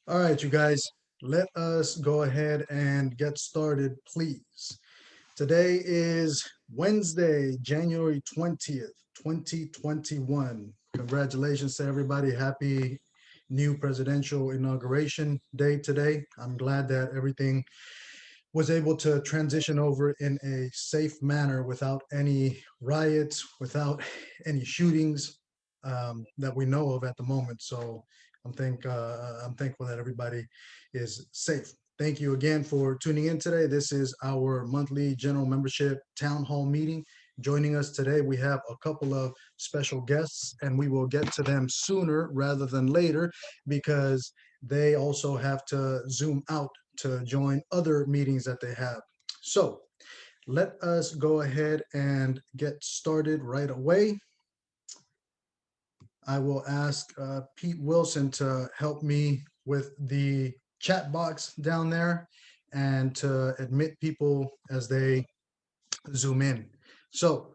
All right, you guys, let us go ahead and get started, please. Today is Wednesday, January 20th, 2021. Congratulations to everybody. Happy new presidential inauguration day today. I'm glad that everything was able to transition over in a safe manner without any riots, without any shootings that we know of at the moment. So I'm thankful that everybody is safe. Thank you again for tuning in today. This is our monthly general membership town hall meeting. Joining us today, we have a couple of special guests, and we will get to them sooner rather than later because they also have to zoom out to join other meetings that they have. So let us go ahead and get started right away. I will ask Pete Wilson to help me with the chat box down there and to admit people as they zoom in. So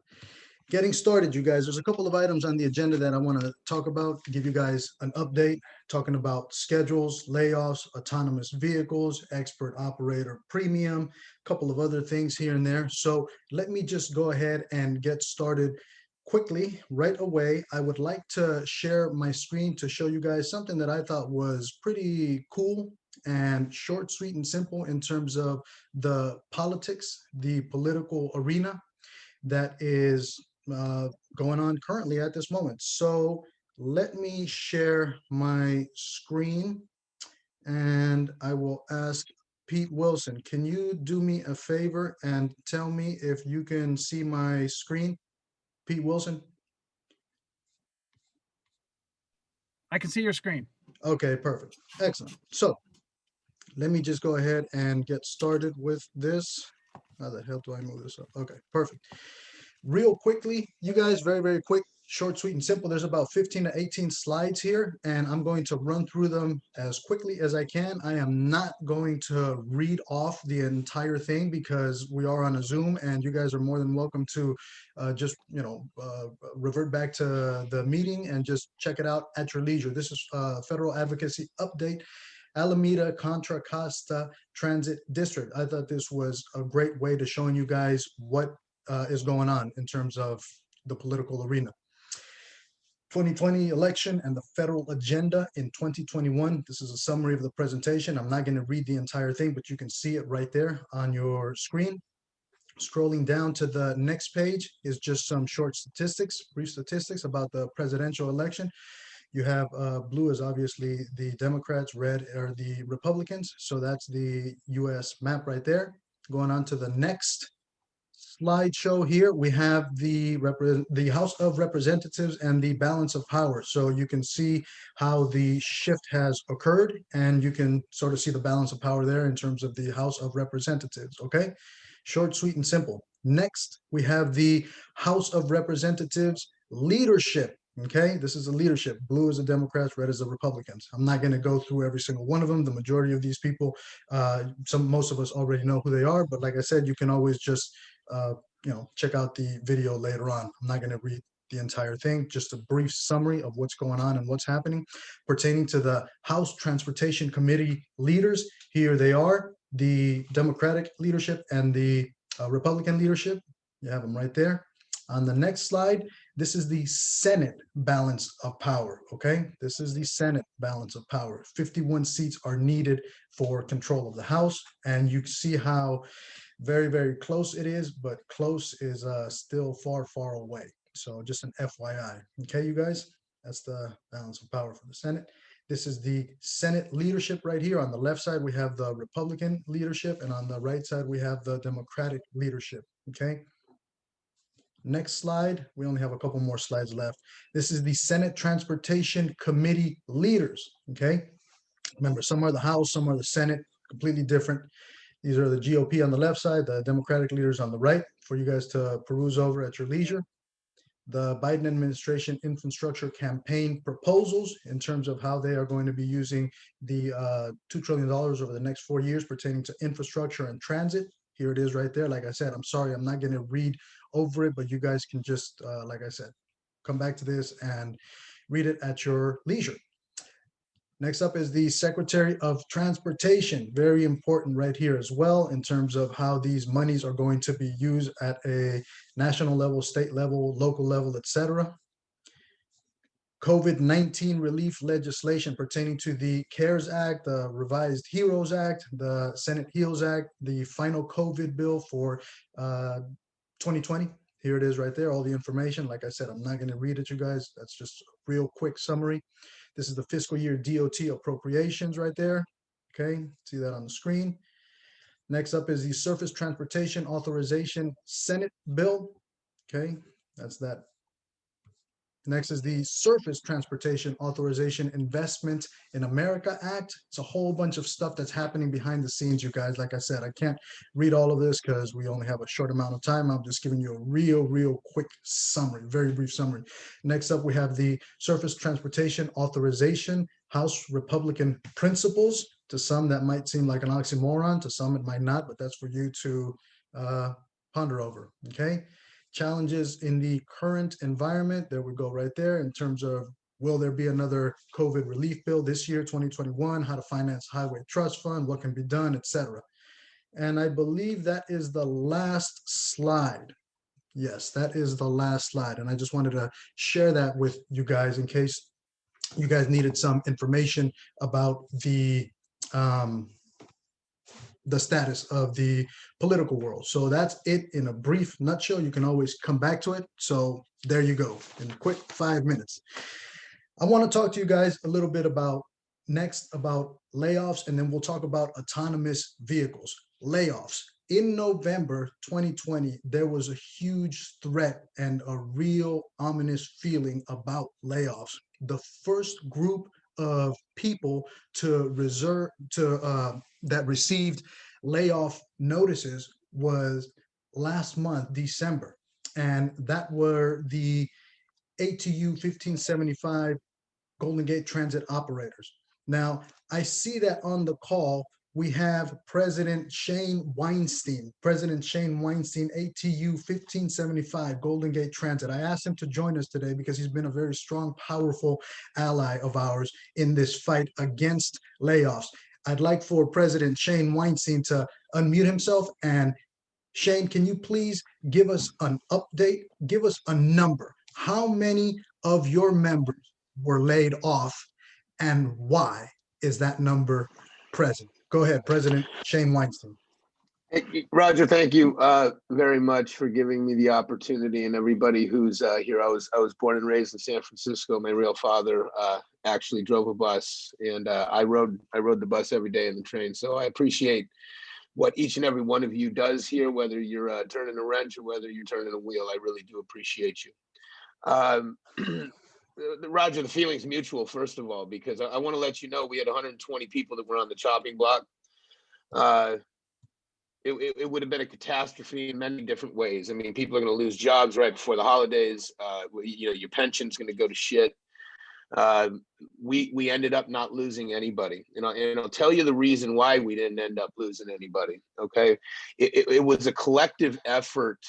getting started, you guys, there's a couple of items on the agenda that I want to talk about, give you guys an update, talking about schedules, layoffs, autonomous vehicles, expert operator premium, a couple of other things here and there. So let me just go ahead and get started quickly right away. I would like to share my screen to show you guys something that I thought was pretty cool and short, sweet, and simple in terms of the politics, the political arena that is going on currently at this moment. So let me share my screen and I will ask Pete Wilson, can you do me a favor and tell me if you can see my screen? Pete Wilson? I can see your screen. Okay, perfect. Excellent. So let me just go ahead and get started with this. How the hell do I move this up? Okay, perfect. Real quickly, you guys, very, very quick, short, sweet, and simple. There's about 15 to 18 slides here, and I'm going to run through them as quickly as I can. I am not going to read off the entire thing because we are on a Zoom, and you guys are more than welcome to just, revert back to the meeting and just check it out at your leisure. This is federal advocacy update. Alameda Contra Costa Transit District. I thought this was a great way to showing you guys what is going on in terms of the political arena. 2020 election and the federal agenda in 2021. This is a summary of the presentation. I'm not going to read the entire thing, but you can see it right there on your screen. Scrolling down to the next page is just some short statistics, brief statistics about the presidential election. You have blue is obviously the Democrats, red are the Republicans. So that's the US map right there. Going on to the next slideshow here, we have the House of Representatives and the balance of power. So you can see how the shift has occurred, and you can sort of see the balance of power there in terms of the House of Representatives. Okay, short, sweet, and simple. Next, we have the House of Representatives leadership. Okay, this is a leadership. Blue is the Democrats, red is the Republicans. I'm not going to go through every single one of them. The majority of these people, most of us already know who they are. But like I said, you can always just uh, check out the video later on. I'm not going to read the entire thing, just a brief summary of what's going on and what's happening pertaining to the House Transportation Committee leaders. Here they are, the Democratic leadership and the Republican leadership. You have them right there. On the next slide, this is the Senate balance of power, okay? This is the Senate balance of power. 51 seats are needed for control of the House, and you see how very, very close it is, but close is still far, far away. So just an FYI. Okay, you guys? That's the balance of power for the Senate. This is the Senate leadership right here. On the left side, we have the Republican leadership, and on the right side, we have the Democratic leadership. Okay. Next slide. We only have a couple more slides left. This is the Senate Transportation Committee leaders. Okay. Remember, some are the House, some are the Senate, completely different. These are the GOP on the left side, the Democratic leaders on the right, for you guys to peruse over at your leisure. The Biden administration infrastructure campaign proposals in terms of how they are going to be using the $2 trillion over the next 4 years pertaining to infrastructure and transit. Here it is right there. Like I said, I'm sorry, I'm not going to read over it, but you guys can just, like I said, come back to this and read it at your leisure. Next up is the Secretary of Transportation. Very important right here as well in terms of how these monies are going to be used at a national level, state level, local level, etc. COVID-19 relief legislation pertaining to the CARES Act, the revised HEROES Act, the Senate HEROES Act, the final COVID bill for 2020. Here it is right there, all the information. Like I said, I'm not going to read it, you guys. That's just a real quick summary. This is the fiscal year DOT appropriations right there. Okay, see that on the screen. Next up is the Surface Transportation Authorization Senate bill. Okay, that's that. Next is the Surface Transportation Authorization Investment in America Act. It's a whole bunch of stuff that's happening behind the scenes, you guys. Like I said, I can't read all of this because we only have a short amount of time. I'm just giving you a real quick summary, very brief summary. Next up, we have the Surface Transportation Authorization House Republican Principles. To some, that might seem like an oxymoron. To some, it might not, but that's for you to ponder over, okay? Challenges in the current environment. There we go right there in terms of will there be another COVID relief bill this year, 2021, how to finance highway trust fund, what can be done, etc. And I believe that is the last slide. Yes, that is the last slide. And I just wanted to share that with you guys in case you guys needed some information about the status of the political world. So that's it in a brief nutshell. You can always come back to it. So there you go, in a quick 5 minutes. I want to talk to you guys a little bit about layoffs, and then we'll talk about autonomous vehicles. Layoffs. In November 2020, there was a huge threat and a real ominous feeling about layoffs. The first group of people that received layoff notices was last month, December, and that were the ATU 1575 Golden Gate Transit operators. Now, I see that on the call we have President Shane Weinstein, ATU 1575 Golden Gate Transit. I asked him to join us today because he's been a very strong, powerful ally of ours in this fight against layoffs. I'd like for President Shane Weinstein to unmute himself. And Shane, can you please give us an update? Give us a number. How many of your members were laid off and why is that number present? Go ahead, President Shane Weinstein. Roger, thank you very much for giving me the opportunity, and everybody who's here. I was born and raised in San Francisco. My real father actually drove a bus, and I rode the bus every day in the train. So I appreciate what each and every one of you does here, whether you're turning a wrench or whether you're turning a wheel. I really do appreciate you. Roger, the feeling's mutual, first of all, because I want to let you know we had 120 people that were on the chopping block. It would have been a catastrophe in many different ways. I mean, people are going to lose jobs right before the holidays. Your pension's going to go to shit. We ended up not losing anybody, and I'll tell you the reason why we didn't end up losing anybody. Okay, it was a collective effort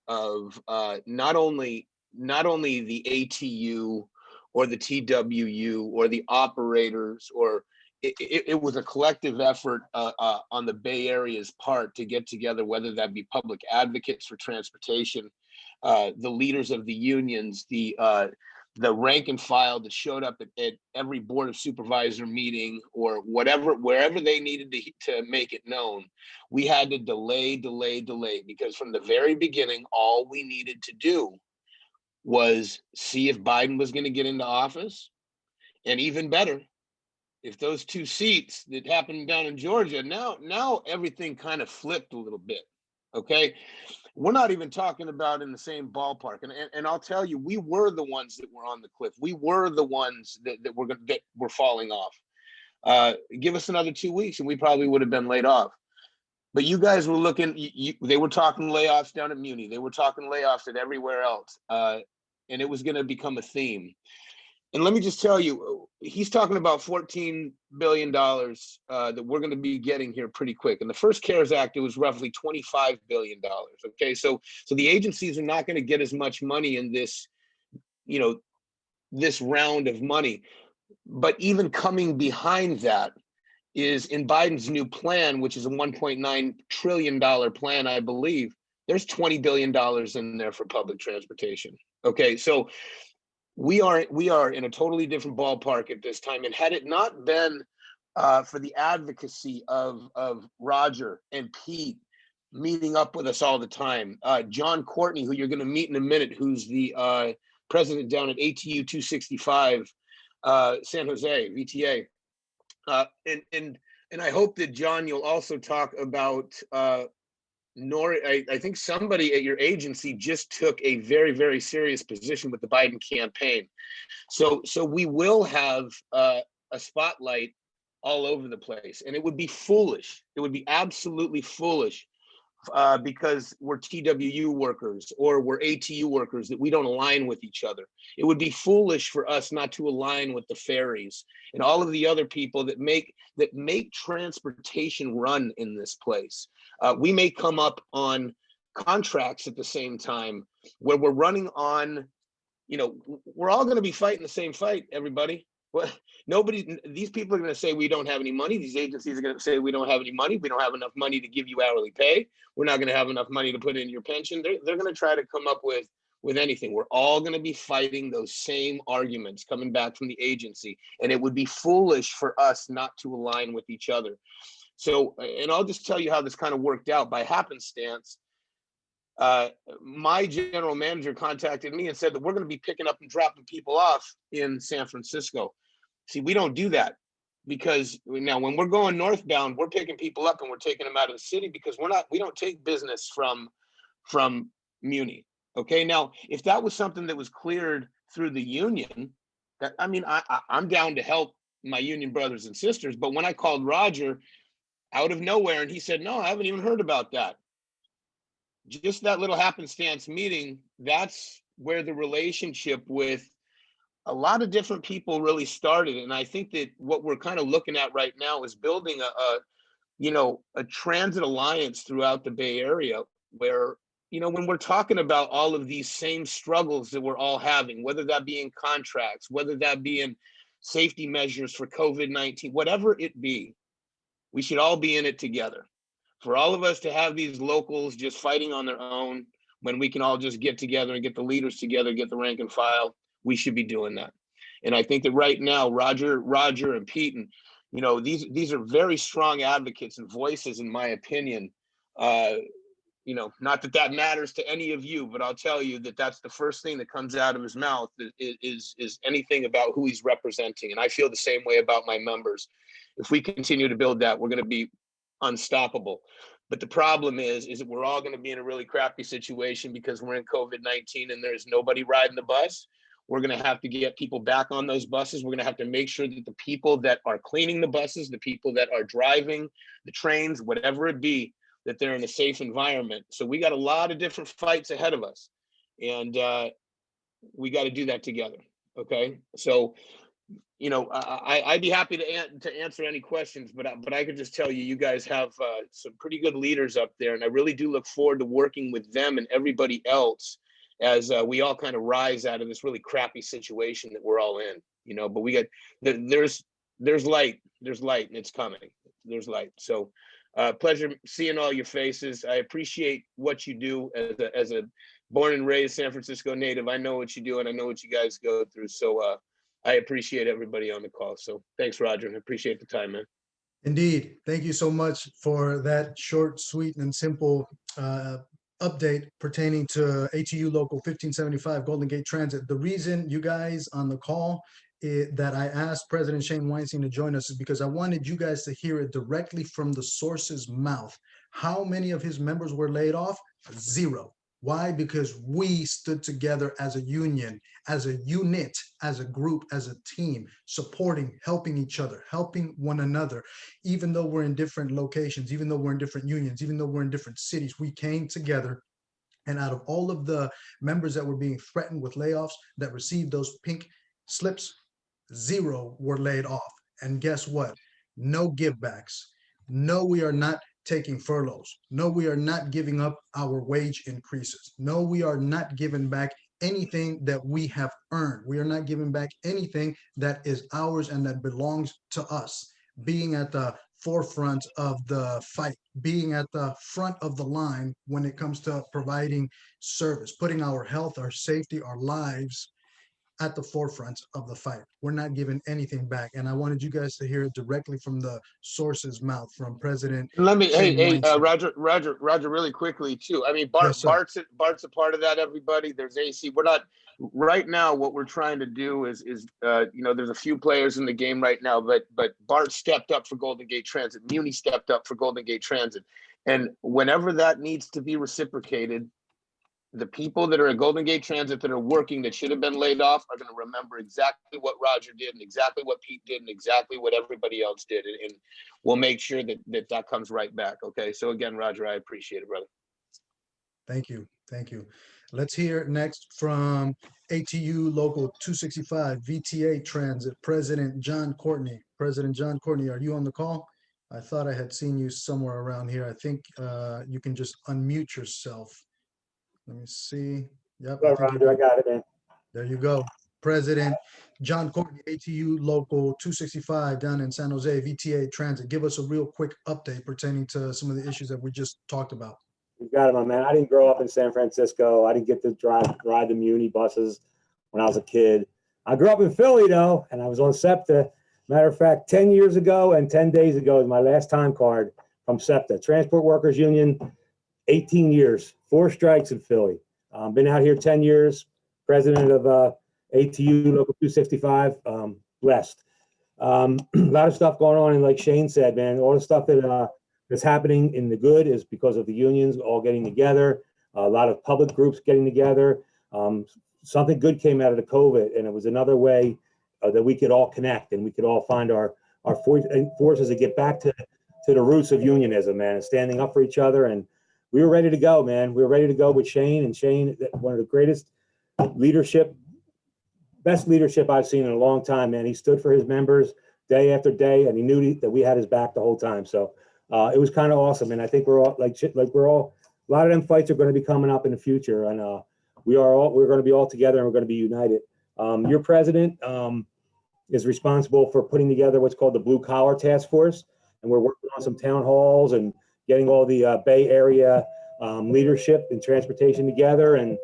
of not only the ATU or the TWU or the operators, or it was a collective effort on the Bay Area's part to get together, whether that be public advocates for transportation, the leaders of the unions, the rank and file that showed up at every board of supervisor meeting or whatever, wherever they needed to make it known. We had to delay, because from the very beginning, all we needed to do was see if Biden was going to get into office. And even better, if those two seats that happened down in Georgia, now everything kind of flipped a little bit. Okay. We're not even talking about in the same ballpark. And I'll tell you, we were the ones that were on the cliff. We were the ones that were falling off. Give us another 2 weeks and we probably would have been laid off. But you guys were looking, they were talking layoffs down at Muni. They were talking layoffs at everywhere else. And it was going to become a theme. And let me just tell you, he's talking about $14 billion that we're going to be getting here pretty quick. In the first CARES Act, it was roughly $25 billion. Okay, so the agencies are not going to get as much money in this, this round of money. But even coming behind that is in Biden's new plan, which is a $1.9 trillion plan, I believe, there's $20 billion in there for public transportation. Okay, so we are in a totally different ballpark at this time. And had it not been for the advocacy of Roger and Pete meeting up with us all the time, John Courtney, who you're going to meet in a minute, who's the president down at ATU 265, San Jose, VTA. And I hope that, John, you'll also talk about I think somebody at your agency just took a very, very serious position with the Biden campaign. So we will have a spotlight all over the place, and it would be foolish. It would be absolutely foolish because we're TWU workers or we're ATU workers that we don't align with each other. It would be foolish for us not to align with the ferries and all of the other people that make transportation run in this place. We may come up on contracts at the same time where we're running on, we're all going to be fighting the same fight, everybody. Well, these people are going to say we don't have any money. These agencies are going to say we don't have any money. We don't have enough money to give you hourly pay. We're not going to have enough money to put in your pension. They're going to try to come up with anything. We're all going to be fighting those same arguments coming back from the agency. And it would be foolish for us not to align with each other. So, and I'll just tell you how this kind of worked out by happenstance. My general manager contacted me and said that we're going to be picking up and dropping people off in San Francisco. See, we don't do that because now when we're going northbound, we're picking people up and we're taking them out of the city because we don't take business from Muni. Okay. Now, if that was something that was cleared through the union, I'm down to help my union brothers and sisters. But when I called Roger out of nowhere and he said, no, I haven't even heard about that. Just that little happenstance meeting, that's where the relationship with a lot of different people really started. And I think that what we're kind of looking at right now is building a transit alliance throughout the Bay Area where, when we're talking about all of these same struggles that we're all having, whether that be in contracts, whether that be in safety measures for COVID-19, whatever it be, we should all be in it together. For all of us to have these locals just fighting on their own when we can all just get together and get the leaders together, get the rank and file, we should be doing that. And I think that right now, Roger and Pete, and these are very strong advocates and voices, in my opinion. Not that matters to any of you, but I'll tell you that that's the first thing that comes out of his mouth is anything about who he's representing. And I feel the same way about my members. If we continue to build that, we're going to be unstoppable. But the problem is that we're all going to be in a really crappy situation because we're in COVID-19 and there's nobody riding the bus. We're going to have to get people back on those buses. We're going to have to make sure that the people that are cleaning the buses, the people that are driving the trains, whatever it be, that they're in a safe environment. So we got a lot of different fights ahead of us, and we got to do that together. Okay. So, I'd be happy to answer any questions, but I could just tell you, you guys have some pretty good leaders up there, and I really do look forward to working with them and everybody else as we all kind of rise out of this really crappy situation that we're all in. But we got there's light, and it's coming. There's light. So pleasure seeing all your faces. I appreciate what you do as a born and raised San Francisco native. I know what you do, and I know what you guys go through. So I appreciate everybody on the call. So thanks, Roger. I appreciate the time, man. Indeed. Thank you so much for that short, sweet, and simple update pertaining to ATU Local 1575 Golden Gate Transit. The reason you guys on the call that I asked President Shane Weinstein to join us is because I wanted you guys to hear it directly from the source's mouth. How many of his members were laid off? 0. Why? Because we stood together as a union, as a unit, as a group, as a team, supporting, helping each other, helping one another. Even though we're in different locations, even though we're in different unions, even though we're in different cities, we came together. And out of all of the members that were being threatened with layoffs that received those pink slips, 0 were laid off. And guess what? No givebacks. No, we are not taking furloughs. No, we are not giving up our wage increases. No, we are not giving back anything that we have earned. We are not giving back anything that is ours and that belongs to us. Being at the forefront of the fight, being at the front of the line when it comes to providing service, putting our health, our safety, our lives at the forefront of the fight. We're not giving anything back. And I wanted you guys to hear it directly from the source's mouth, from President Let me, hey, Shane hey, Weinstein. Roger, really quickly too. I mean, Yes, sir. Bart's a part of that. Everybody, there's AC. We're not right now. What we're trying to do is, there's a few players in the game right now, but Bart stepped up for Golden Gate Transit. Muni stepped up for Golden Gate Transit, and whenever that needs to be reciprocated, the people that are at Golden Gate Transit that are working that should have been laid off are going to remember exactly what Roger did and exactly what Pete did and exactly what everybody else did. And we'll make sure that comes right back. Okay. So again, Roger, I appreciate it, brother. Thank you. Thank you. Let's hear next from ATU Local 265 VTA Transit President John Courtney. President John Courtney, are you on the call? I thought I had seen you somewhere around here. I think you can just unmute yourself. Let me see. Yep, I Hello, think Roger, I got it, man. there you go. President John Courtney, ATU Local 265 down in San Jose, VTA Transit. Give us a real quick update pertaining to some of the issues that we just talked about. You got it, my man. I didn't grow up in San Francisco. I didn't get to ride the Muni buses when I was a kid. I grew up in Philly, though, and I was on SEPTA. Matter of fact, 10 years ago and 10 days ago is my last time card from SEPTA, Transport Workers Union, 18 years, 4 strikes in Philly. Been out here 10 years, president of ATU Local 265, blessed. A lot of stuff going on, and like Shane said, man, all the stuff that's happening in the good is because of the unions all getting together, a lot of public groups getting together. Something good came out of the COVID, and it was another way that we could all connect and we could all find our forces to get back to the roots of unionism, man, and standing up for each other. And we were ready to go, man. We were ready to go with Shane, and Shane, one of the greatest best leadership I've seen in a long time, man. He stood for his members day after day, and he knew that we had his back the whole time. So it was kind of awesome. And I think we're all a lot of them fights are going to be coming up in the future, and we're going to be all together, and we're going to be united. Your president is responsible for putting together what's called the Blue Collar Task Force, and we're working on some town halls and getting all the Bay Area leadership and transportation together, and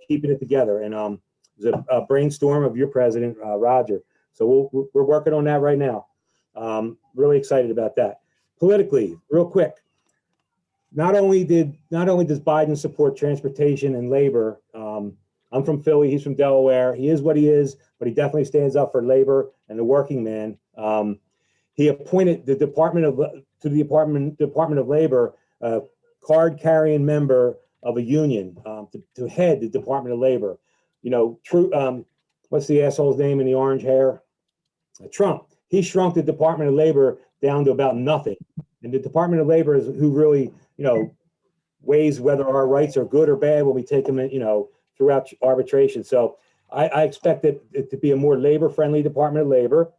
keeping it together. And it was a brainstorm of your president, Roger. So we're working on that right now. Really excited about that. Politically, real quick, not only does Biden support transportation and labor. I'm from Philly. He's from Delaware. He is what he is, but he definitely stands up for labor and the working man. He appointed the Department of Labor card-carrying member of a union to head the Department of Labor. What's the asshole's name in the orange hair? Trump. He shrunk the Department of Labor down to about nothing. And the Department of Labor is who really, weighs whether our rights are good or bad when we take them, throughout arbitration. So I expect it to be a more labor-friendly Department of Labor.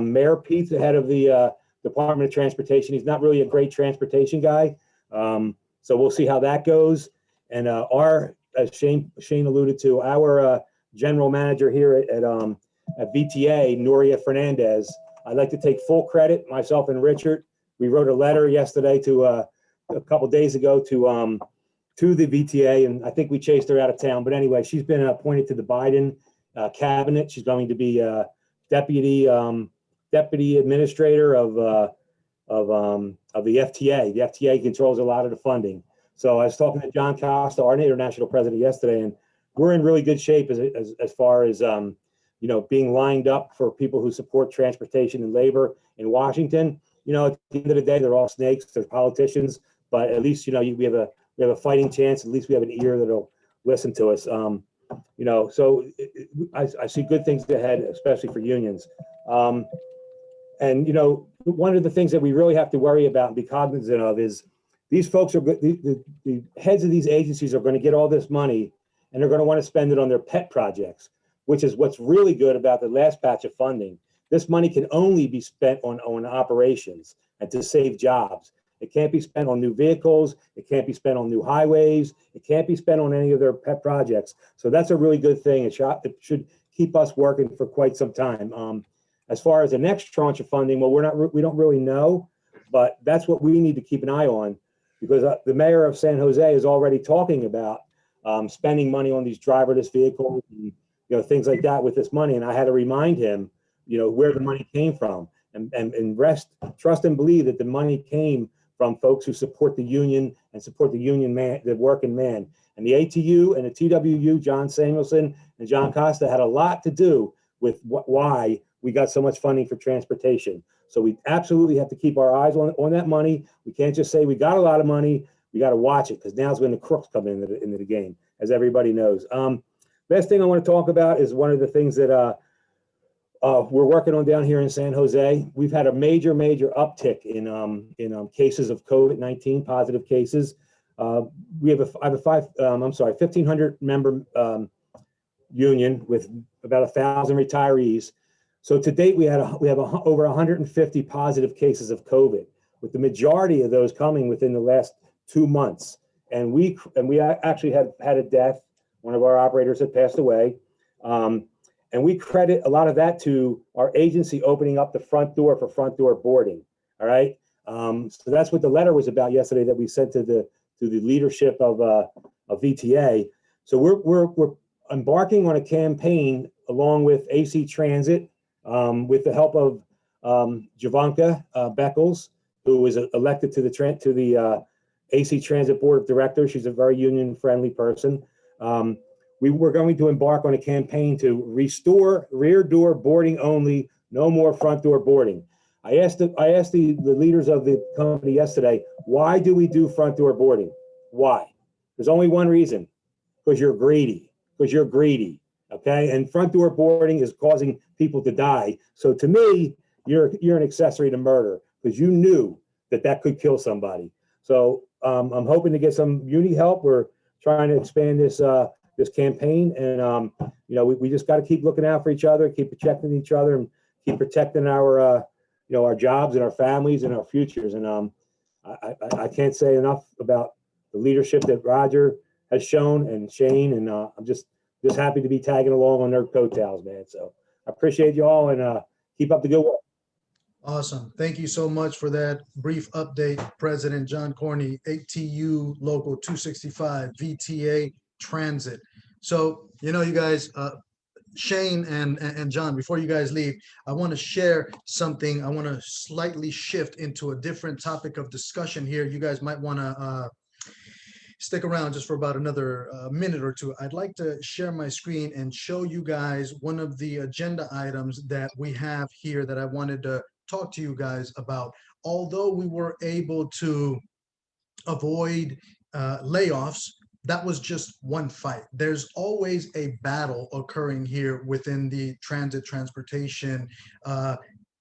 Mayor Pete's the head of the Department of Transportation. He's not really a great transportation guy. So we'll see how that goes. And as Shane alluded to, our general manager here at VTA, Nuria Fernandez, I'd like to take full credit, myself and Richard. We wrote a letter yesterday a couple days ago to the VTA, and I think we chased her out of town. But anyway, she's been appointed to the Biden cabinet. She's going to be deputy administrator of the FTA. The FTA controls a lot of the funding. So I was talking to John Costa, our international president, yesterday, and we're in really good shape as far as being lined up for people who support transportation and labor in Washington. At the end of the day, they're all snakes. They're politicians, but at least we have a fighting chance. At least we have an ear that'll listen to us. So I see good things ahead, especially for unions. And one of the things that we really have to worry about and be cognizant of is these folks are the heads of these agencies are going to get all this money, and they're going to want to spend it on their pet projects, which is what's really good about the last batch of funding. This money can only be spent on operations and to save jobs. It can't be spent on new vehicles. It can't be spent on new highways. It can't be spent on any of their pet projects. So that's a really good thing. It should keep us working for quite some time. As far as the next tranche of funding, well, we don't really know, but that's what we need to keep an eye on, because the mayor of San Jose is already talking about spending money on these driverless vehicles and things like that with this money. And I had to remind him, where the money came from, and trust and believe that the money came from folks who support the union and support the union man, the working man. And the ATU and the TWU, John Samuelson and John Costa, had a lot to do with why we got so much funding for transportation. So we absolutely have to keep our eyes on that money. We can't just say we got a lot of money. We got to watch it, because now's when the crooks come into the game, as everybody knows. Last thing I want to talk about is one of the things that we're working on down here in San Jose. We've had a major uptick in cases of COVID-19 positive cases. I have a 1,500 member union with about 1,000 retirees. So to date, we have over 150 positive cases of COVID, with the majority of those coming within the last 2 months. And we actually had a death. One of our operators had passed away. And we credit a lot of that to our agency opening up the front door for front door boarding. All right. So that's what the letter was about yesterday that we sent to the leadership of VTA. So we're embarking on a campaign along with AC Transit, with the help of Javanka Beckles, who was elected to the AC Transit Board of Directors. She's a very union friendly person. We were going to embark on a campaign to restore rear door boarding only, no more front door boarding. I asked the leaders of the company yesterday, why do we do front door boarding? Why? There's only one reason: because you're greedy. Okay, and front door boarding is causing people to die. So to me, you're an accessory to murder, because you knew that could kill somebody. So I'm hoping to get some uni help. We're trying to expand this campaign, and we just got to keep looking out for each other, keep protecting each other, and keep protecting our our jobs and our families and our futures. And I can't say enough about the leadership that Roger has shown, and Shane, and I'm just happy to be tagging along on their coattails, man. So I appreciate you all, and keep up the good work. Awesome. Thank you so much for that brief update, President John Corney, ATU Local 265, VTA Transit. So, you guys, Shane and John, before you guys leave, I want to share something. I want to slightly shift into a different topic of discussion here. You guys might want to stick around just for about another minute or two. I'd like to share my screen and show you guys one of the agenda items that we have here that I wanted to talk to you guys about. Although we were able to avoid layoffs, that was just one fight. There's always a battle occurring here within the transportation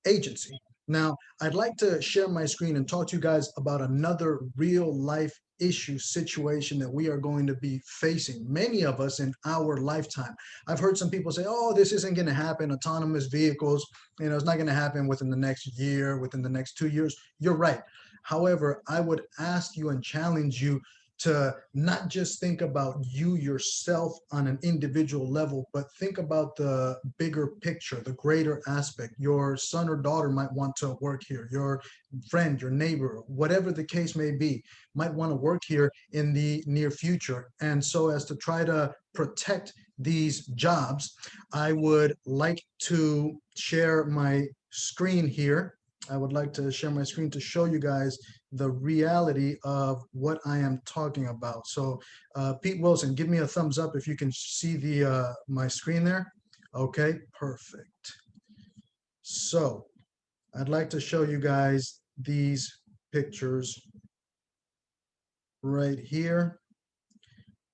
agency. Now, I'd like to share my screen and talk to you guys about another real life issue situation that we are going to be facing, many of us in our lifetime. I've heard some people say, oh, this isn't going to happen. Autonomous vehicles, it's not going to happen within the next year, within the next 2 years. You're right. However, I would ask you and challenge you to not just think about you yourself on an individual level, but think about the bigger picture, the greater aspect. Your son or daughter might want to work here. Your friend, your neighbor, whatever the case may be, might want to work here in the near future. And so as to try to protect these jobs, I would like to share my screen here. I would like to share my screen to show you guys the reality of what I am talking about. So Pete Wilson, give me a thumbs up if you can see the my screen there. Okay, perfect. So I'd like to show you guys these pictures right here.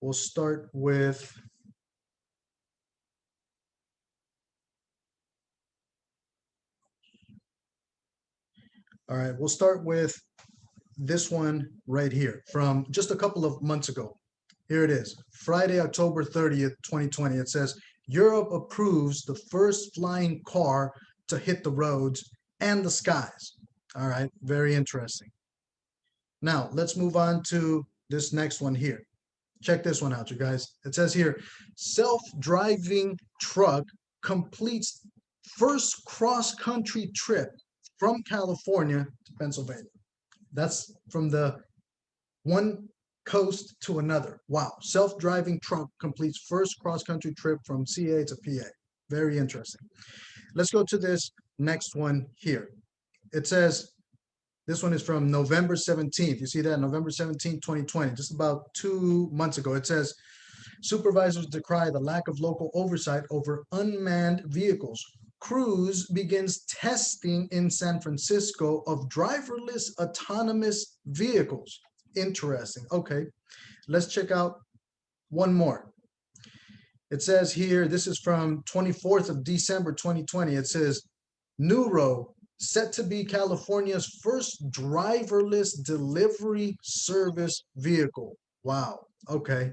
We'll start with all right, we'll start with this one right here from just a couple of months ago. Here it is, Friday, October 30th, 2020. It says, Europe approves the first flying car to hit the roads and the skies. All right, very interesting. Now, let's move on to this next one here. Check this one out, you guys. It says here, self-driving truck completes first cross-country trip from California to Pennsylvania. That's from the one coast to another. Wow. Self-driving truck completes first cross-country trip from CA to PA. Very interesting. Let's go to this next one here. It says, this one is from November 17th. You see that? November 17th, 2020, just about 2 months ago. It says, supervisors decry the lack of local oversight over unmanned vehicles. Cruise begins testing in San Francisco of driverless autonomous vehicles. Interesting. Okay, let's check out one more. It says here, this is from 24th of December, 2020. It says, Neuro set to be California's first driverless delivery service vehicle. Wow. Okay.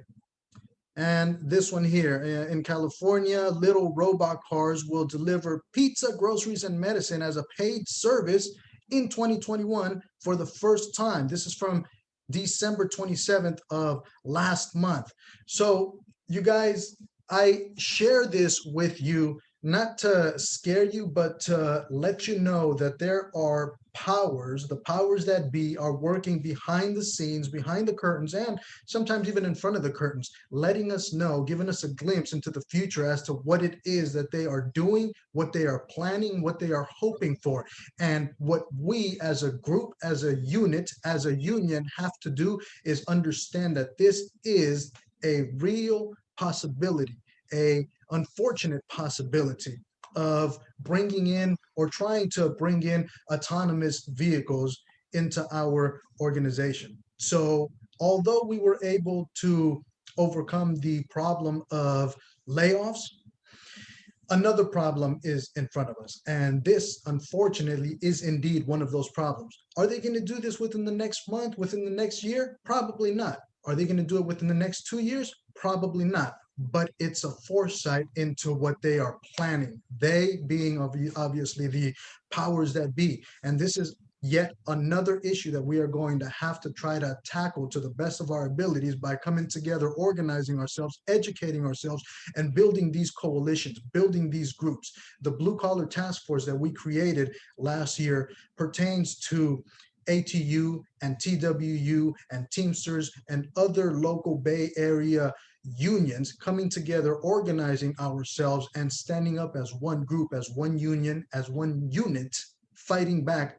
And this one here, in California, little robot cars will deliver pizza, groceries, and medicine as a paid service in 2021 for the first time. This is from December 27th of last month. So you guys, I share this with you not to scare you, but to let you know that there are powers, the powers that be are working behind the scenes, behind the curtains, and sometimes even in front of the curtains, letting us know, giving us a glimpse into the future as to what it is that they are doing, what they are planning, what they are hoping for. And what we as a group, as a unit, as a union have to do is understand that this is a real possibility, a unfortunate possibility of bringing in or trying to bring in autonomous vehicles into our organization. So although we were able to overcome the problem of layoffs, another problem is in front of us. And this, unfortunately, is indeed one of those problems. Are they going to do this within the next month, within the next year? Probably not. Are they going to do it within the next 2 years? Probably not. But it's a foresight into what they are planning. They being obviously the powers that be. And this is yet another issue that we are going to have to try to tackle to the best of our abilities by coming together, organizing ourselves, educating ourselves, and building these coalitions, building these groups. The blue collar task force that we created last year pertains to ATU and TWU and Teamsters and other local Bay Area unions coming together, organizing ourselves and standing up as one group, as one union, as one unit, fighting back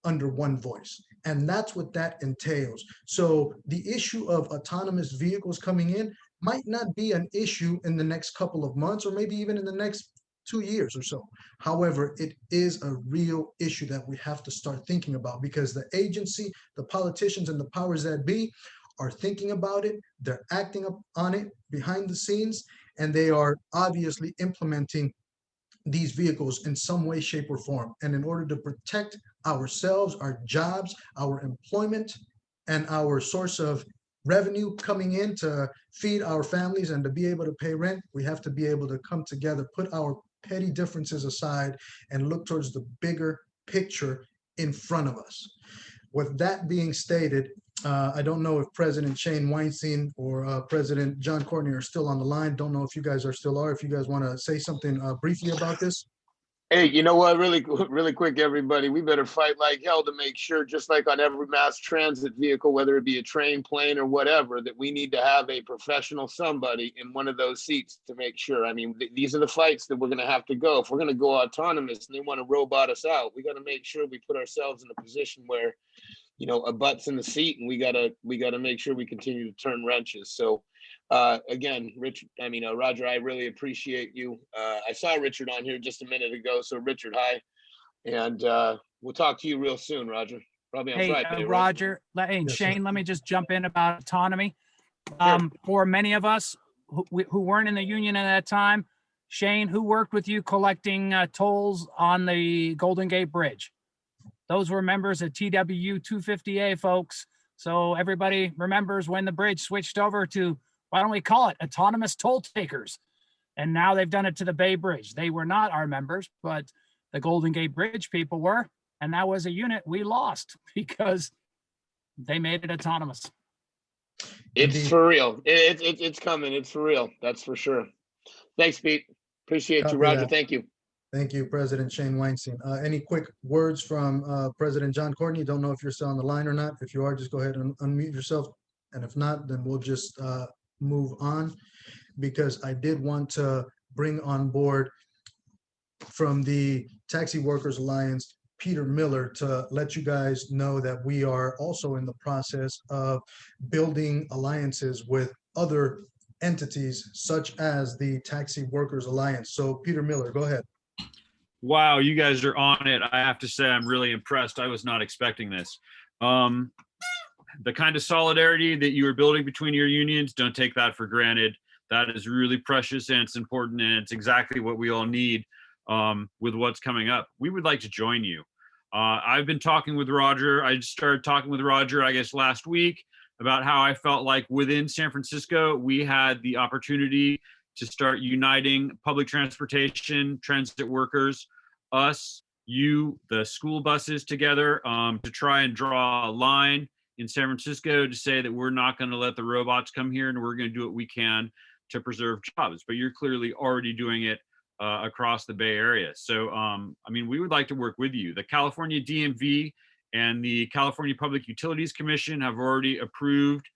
under one voice. And that's what that entails. So the issue of autonomous vehicles coming in might not be an issue in the next couple of months, or maybe even in the next 2 years or so. However, it is a real issue that we have to start thinking about, because the agency, the politicians, and the powers that be are thinking about it, they're acting up on it behind the scenes, and they are obviously implementing these vehicles in some way, shape, or form. And in order to protect ourselves, our jobs, our employment, and our source of revenue coming in to feed our families and to be able to pay rent, we have to be able to come together, put our petty differences aside, and look towards the bigger picture in front of us. With that being stated, I don't know if President Shane Weinstein or President John Courtney are still on the line. Don't know if you guys if you guys want to say something briefly about this. Hey, you know what? Really quick, everybody, we better fight like hell to make sure, just like on every mass transit vehicle, whether it be a train, plane, or whatever, that we need to have a professional somebody in one of those seats to make sure. I mean, these are the fights that we're going to have to go. If we're going to go autonomous and they want to robot us out, we got to make sure we put ourselves in a position where, you know, a butt's in the seat, and we gotta make sure we continue to turn wrenches. So again, Roger, I really appreciate you. I saw Richard on here just a minute ago. So Richard, hi. And we'll talk to you real soon, Roger. Probably on Friday. Right? Roger, hey, Yes, Shane, sir. let me just jump in about autonomy. Sure. For many of us who weren't in the union at that time, Shane, who worked with you collecting tolls on the Golden Gate Bridge? Those were members of TWU 250A, folks. So everybody remembers when the bridge switched over to, why don't we call it autonomous toll takers? And now they've done it to the Bay Bridge. They were not our members, but the Golden Gate Bridge people were. And that was a unit we lost because they made it autonomous. It's Indeed. for real. It's coming. It's for real. That's for sure. Thanks, Pete. Appreciate you, Copy Roger. that. Thank you. Thank you, President Shane Weinstein. Any quick words from President John Courtney? Don't know if you're still on the line or not. If you are, just go ahead and unmute yourself. And if not, then we'll just move on, because I did want to bring on board from the Taxi Workers Alliance, Peter Miller, to let you guys know that we are also in the process of building alliances with other entities such as the Taxi Workers Alliance. So Peter Miller, go ahead. Wow, you guys are on it. I have to say, I'm really impressed. I was not expecting this. The kind of solidarity that you are building between your unions, don't take that for granted. That is really precious and it's important, and it's exactly what we all need with what's coming up. We would like to join you. I've been talking with Roger. I just started talking with Roger, I guess, last week about how I felt like within San Francisco, we had the opportunity to start uniting public transportation, transit workers, us, you, the school buses together to try and draw a line in San Francisco to say that we're not going to let the robots come here and we're going to do what we can to preserve jobs. But you're clearly already doing it across the Bay Area. So, I mean, we would like to work with you. The California DMV and the California Public Utilities Commission have already approved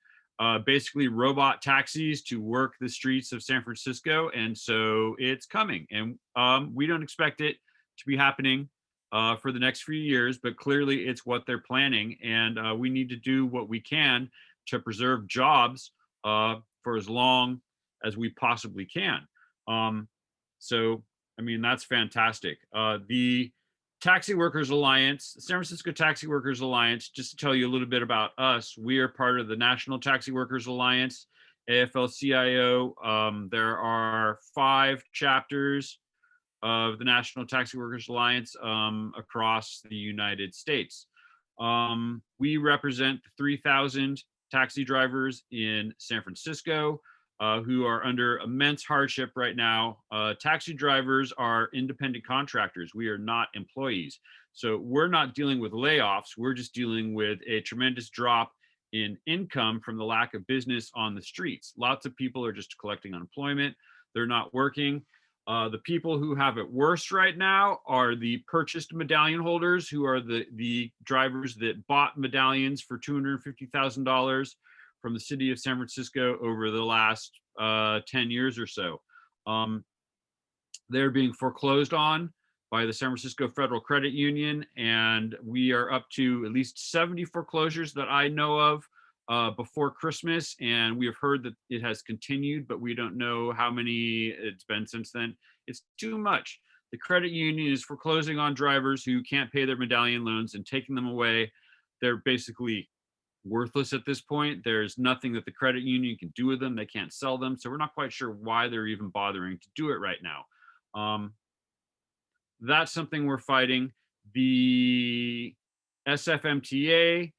basically robot taxis to work the streets of San Francisco. And so it's coming, and we don't expect it to be happening for the next few years, but clearly it's what they're planning. And we need to do what we can to preserve jobs for as long as we possibly can. So, I mean, that's fantastic. The Taxi Workers Alliance, San Francisco Taxi Workers Alliance, just to tell you a little bit about us, we are part of the National Taxi Workers Alliance, AFL-CIO. There are 5 chapters of the National Taxi Workers Alliance across the United States. We represent 3,000 taxi drivers in San Francisco who are under immense hardship right now. Taxi drivers are independent contractors. We are not employees. So we're not dealing with layoffs. We're just dealing with a tremendous drop in income from the lack of business on the streets. Lots of people are just collecting unemployment. They're not working. The people who have it worse right now are the purchased medallion holders, who are the drivers that bought medallions for $250,000 from the city of San Francisco over the last 10 years or so. They're being foreclosed on by the San Francisco Federal Credit Union, and we are up to at least 70 foreclosures that I know of before Christmas, and we have heard that it has continued, but we don't know how many it's been since then. It's too much. The credit union is foreclosing on drivers who can't pay their medallion loans and taking them away. They're basically worthless at this point. There's nothing that the credit union can do with them. They can't sell them. So we're not quite sure why they're even bothering to do it right now. That's something we're fighting. The SFMTA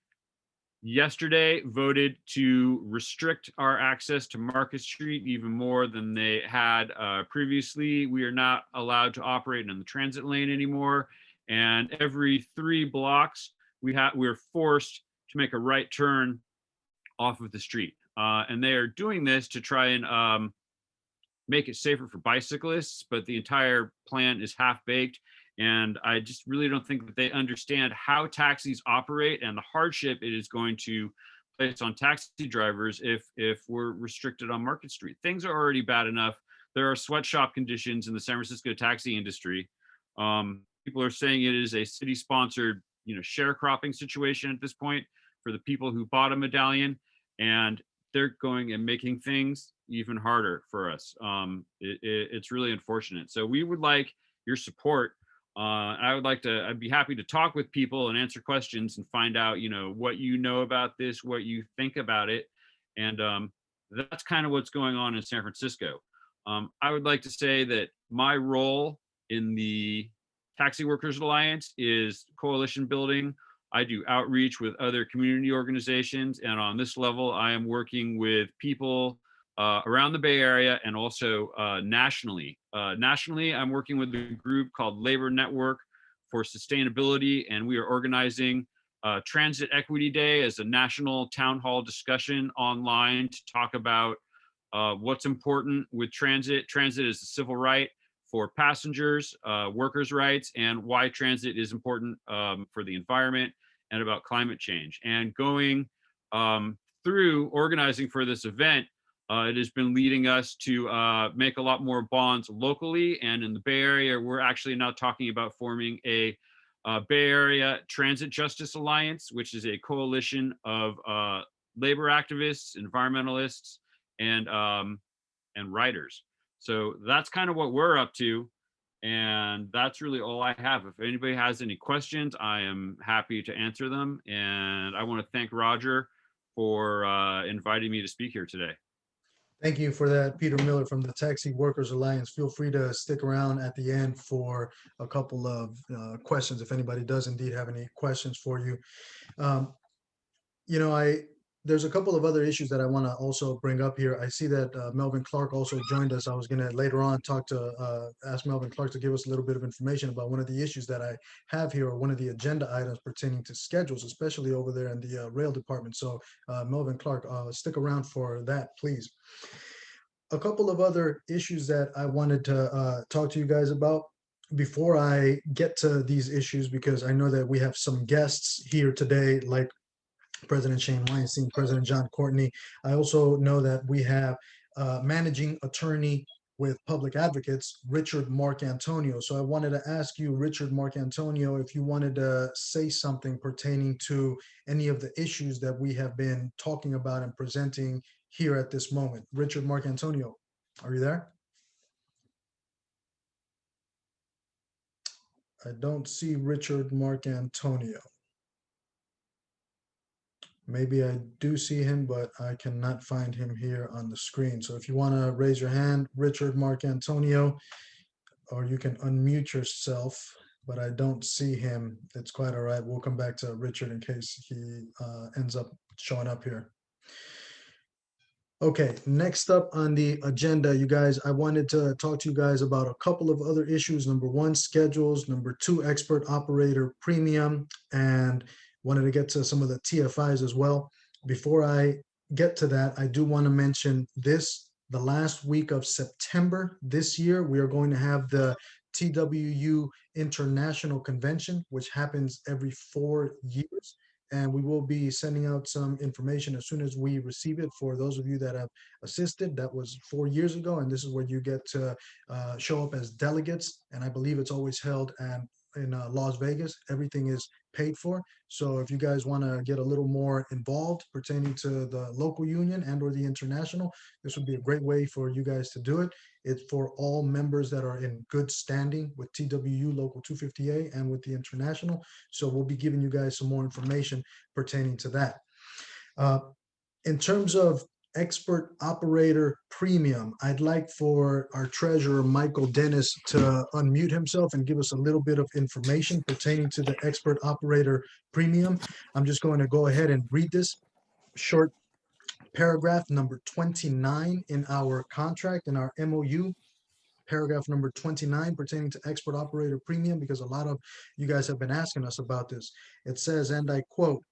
yesterday voted to restrict our access to Market Street even more than they had previously. We are not allowed to operate in the transit lane anymore. And every 3 blocks, we're forced to make a right turn off of the street. And they are doing this to try and make it safer for bicyclists, but the entire plan is half-baked. And I just really don't think that they understand how taxis operate and the hardship it is going to place on taxi drivers if we're restricted on Market Street. Things are already bad enough. There are sweatshop conditions in the San Francisco taxi industry. People are saying it is a city-sponsored, sharecropping situation at this point for the people who bought a medallion, and they're going and making things even harder for us. It's really unfortunate. So we would like your support. I'd be happy to talk with people and answer questions and find out, what you know about this, what you think about it. And that's kind of what's going on in San Francisco. I would like to say that my role in the Taxi Workers Alliance is coalition building. I do outreach with other community organizations. And on this level, I am working with people around the Bay Area and also nationally. Nationally, I'm working with a group called Labor Network for Sustainability, and we are organizing Transit Equity Day as a national town hall discussion online to talk about what's important with transit. Transit is a civil right for passengers, workers' rights, and why transit is important for the environment and about climate change. And going through organizing for this event, it has been leading us to make a lot more bonds locally. And in the Bay Area, we're actually now talking about forming a Bay Area Transit Justice Alliance, which is a coalition of labor activists, environmentalists, and writers. So that's kind of what we're up to. And that's really all I have. If anybody has any questions, I am happy to answer them. And I want to thank Roger for inviting me to speak here today. Thank you for that, Peter Miller from the Taxi Workers Alliance. Feel free to stick around at the end for a couple of questions if anybody does indeed have any questions for you. You know, there's a couple of other issues that I want to also bring up here. I see that Melvin Clark also joined us. I was going to later on ask Melvin Clark to give us a little bit of information about one of the issues that I have here, or one of the agenda items pertaining to schedules, especially over there in the rail department. So Melvin Clark, stick around for that, please. A couple of other issues that I wanted to talk to you guys about before I get to these issues, because I know that we have some guests here today, like President Shane Weinstein, President John Courtney. I also know that we have managing attorney with Public Advocates, Richard Marcantonio. So I wanted to ask you, Richard Marcantonio, if you wanted to say something pertaining to any of the issues that we have been talking about and presenting here at this moment. Richard Marcantonio, are you there? I don't see Richard Marcantonio. Maybe I do see him, but I cannot find him here on the screen. So if you want to raise your hand, Richard Marcantonio, or you can unmute yourself, but I don't see him. It's quite all right. We'll come back to Richard in case he ends up showing up here. Okay, next up on the agenda, you guys, I wanted to talk to you guys about a couple of other issues. Number one, schedules. Number two, expert operator premium. And wanted to get to some of the TFIs as well. Before I get to that, I do want to mention this. The last week of September this year, we are going to have the TWU International Convention, which happens every 4 years. And we will be sending out some information as soon as we receive it. For those of you that have assisted, that was 4 years ago. And this is where you get to show up as delegates. And I believe it's always held in Las Vegas. Everything is paid for. So if you guys want to get a little more involved pertaining to the local union and or the international, this would be a great way for you guys to do it. It's for all members that are in good standing with TWU Local 250A and with the international. So we'll be giving you guys some more information pertaining to that. In terms of expert operator premium, I'd like for our treasurer, Michael Dennis, to unmute himself and give us a little bit of information pertaining to the expert operator premium. I'm just going to go ahead and read this short paragraph number 29 in our contract, in our MOU, paragraph number 29 pertaining to expert operator premium, because a lot of you guys have been asking us about this. It says, and I quote,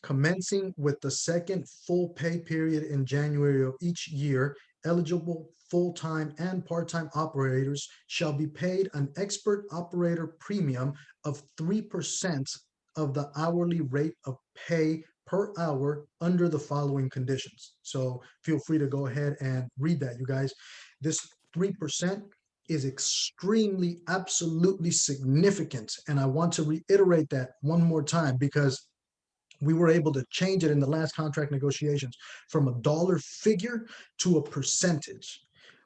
commencing with the second full pay period in January of each year, eligible full-time and part-time operators shall be paid an expert operator premium of 3% of the hourly rate of pay per hour under the following conditions. So feel free to go ahead and read that, you guys. This 3% is extremely, absolutely significant. And I want to reiterate that one more time, because we were able to change it in the last contract negotiations from a dollar figure to a percentage.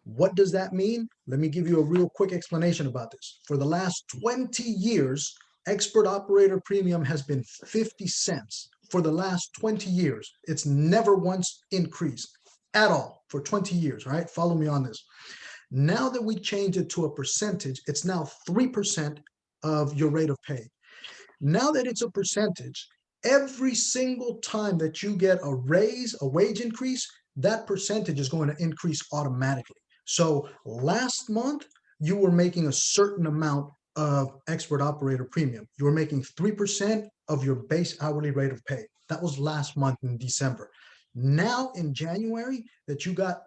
What does that mean? Let me give you a real quick explanation about this. For the last 20 years, expert operator premium has been 50 cents. For the last 20 years, it's never once increased at all for 20 years, right? Follow me on this. Now that we change it to a percentage, it's now 3% of your rate of pay. Now that it's a percentage, every single time that you get a raise, a wage increase, that percentage is going to increase automatically. So last month, you were making a certain amount of expert operator premium. You were making 3%. of your base hourly rate of pay. That was last month in December. Now in January that you got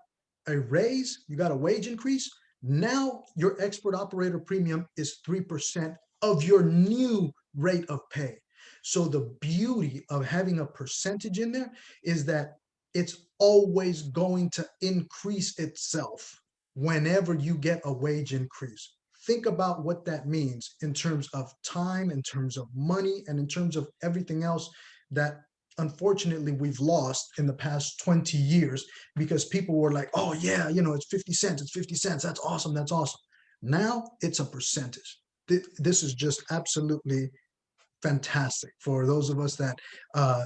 a raise, you got a wage increase, now your expert operator premium is 3% of your new rate of pay. So the beauty of having a percentage in there is that it's always going to increase itself whenever you get a wage increase. Think about what that means in terms of time, in terms of money, and in terms of everything else that unfortunately we've lost in the past 20 years because people were like, oh yeah, it's 50 cents, it's 50 cents. That's awesome. That's awesome. Now it's a percentage. This is just absolutely fantastic for those of us that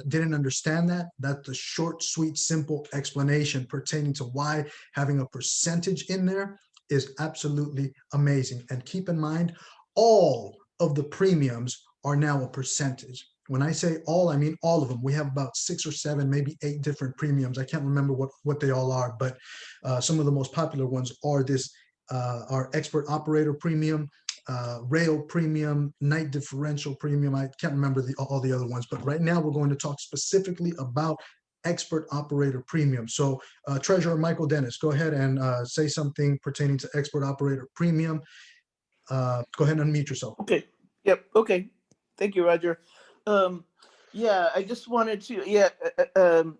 didn't understand that. That's the short, sweet, simple explanation pertaining to why having a percentage in there is absolutely amazing. And keep in mind, all of the premiums are now a percentage. When I say all, I mean all of them. We have about 6 or 7, maybe 8 different premiums. I can't remember what they all are, but some of the most popular ones are our expert operator premium, rail premium, night differential premium. I can't remember all the other ones, but right now we're going to talk specifically about expert operator premium. So Treasurer Michael Dennis, go ahead and say something pertaining to expert operator premium. Go ahead and unmute yourself. Okay. Yep. Okay. Thank you, Roger. Yeah, I just wanted to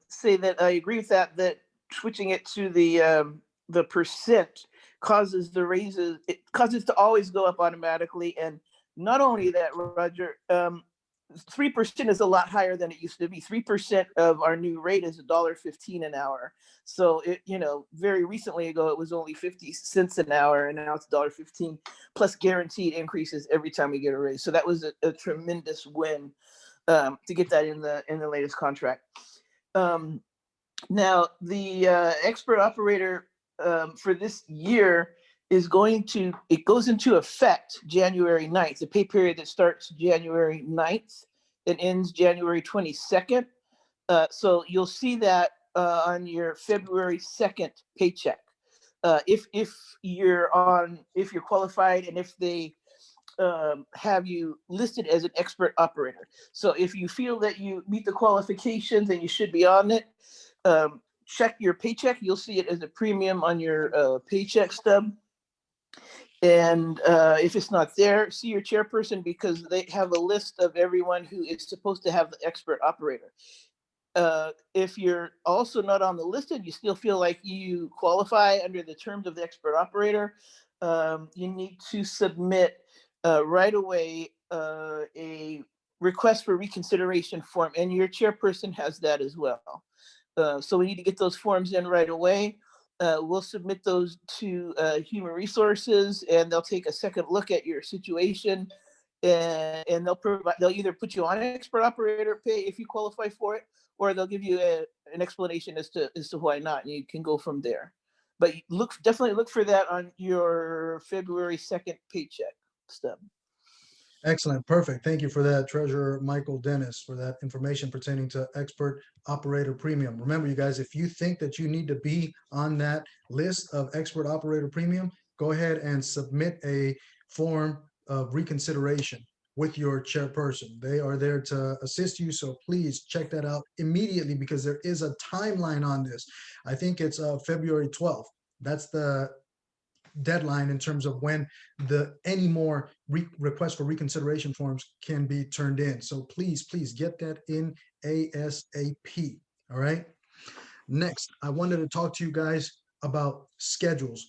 say that I agree with that switching it to the percent causes the raises, it causes to always go up automatically. And not only that, Roger, 3% is a lot higher than it used to be. 3% of our new rate is $1.15 an hour. So very recently ago, it was only 50 cents an hour, and now it's $1.15 plus guaranteed increases every time we get a raise. So that was a tremendous win to get that in the latest contract. Now the expert operator for this year it goes into effect January 9th, the pay period that starts January 9th and ends January 22nd. So you'll see that on your February 2nd paycheck. If you're qualified and if they have you listed as an expert operator. So if you feel that you meet the qualifications and you should be on it, check your paycheck. You'll see it as a premium on your paycheck stub. And if it's not there, see your chairperson, because they have a list of everyone who is supposed to have the expert operator. If you're also not on the list and you still feel like you qualify under the terms of the expert operator, you need to submit right away a request for reconsideration form, and your chairperson has that as well. So we need to get those forms in right away. We'll submit those to Human Resources, and they'll take a second look at your situation, and they'll either put you on expert operator pay if you qualify for it, or they'll give you an explanation as to why not, and you can go from there. But definitely look for that on your February 2nd paycheck stub. Excellent. Perfect. Thank you for that, Treasurer Michael Dennis, for that information pertaining to expert operator premium. Remember, you guys, if you think that you need to be on that list of expert operator premium, go ahead and submit a form of reconsideration with your chairperson. They are there to assist you. So please check that out immediately, because there is a timeline on this. I think it's February 12th. That's the deadline in terms of when any more requests for reconsideration forms can be turned in. So please get that in ASAP. All right. Next, I wanted to talk to you guys about schedules.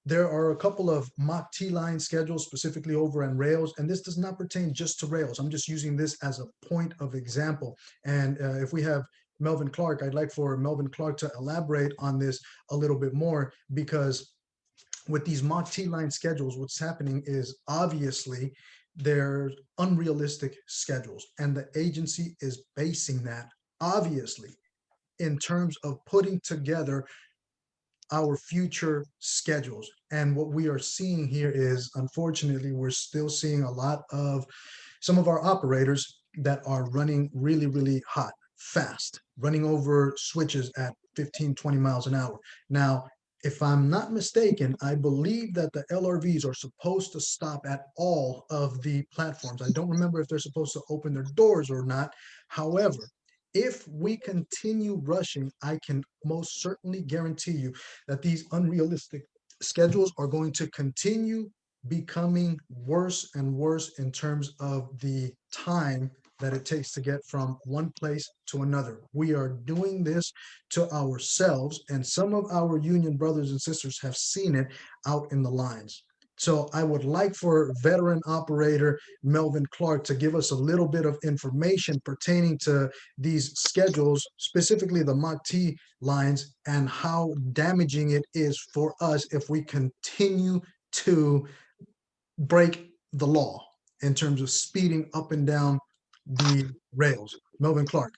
There are a couple of mock T-line schedules specifically over on rails, and this does not pertain just to rails. I'm just using this as a point of example. And if we have Melvin Clark, I'd like for Melvin Clark to elaborate on this a little bit more, because with these mock T-line schedules, what's happening is obviously they're unrealistic schedules, and the agency is basing that obviously in terms of putting together our future schedules. And what we are seeing here is, unfortunately, we're still seeing a lot of some of our operators that are running really, really hot, fast, running over switches at 15, 20 miles an hour. Now, if I'm not mistaken, I believe that the LRVs are supposed to stop at all of the platforms. I don't remember if they're supposed to open their doors or not. However, if we continue rushing, I can most certainly guarantee you that these unrealistic schedules are going to continue becoming worse and worse in terms of the time that it takes to get from one place to another. We are doing this to ourselves, and some of our union brothers and sisters have seen it out in the lines. So I would like for veteran operator Melvin Clark to give us a little bit of information pertaining to these schedules, specifically the Mach T lines, and how damaging it is for us if we continue to break the law in terms of speeding up and down the rails. Melvin Clark.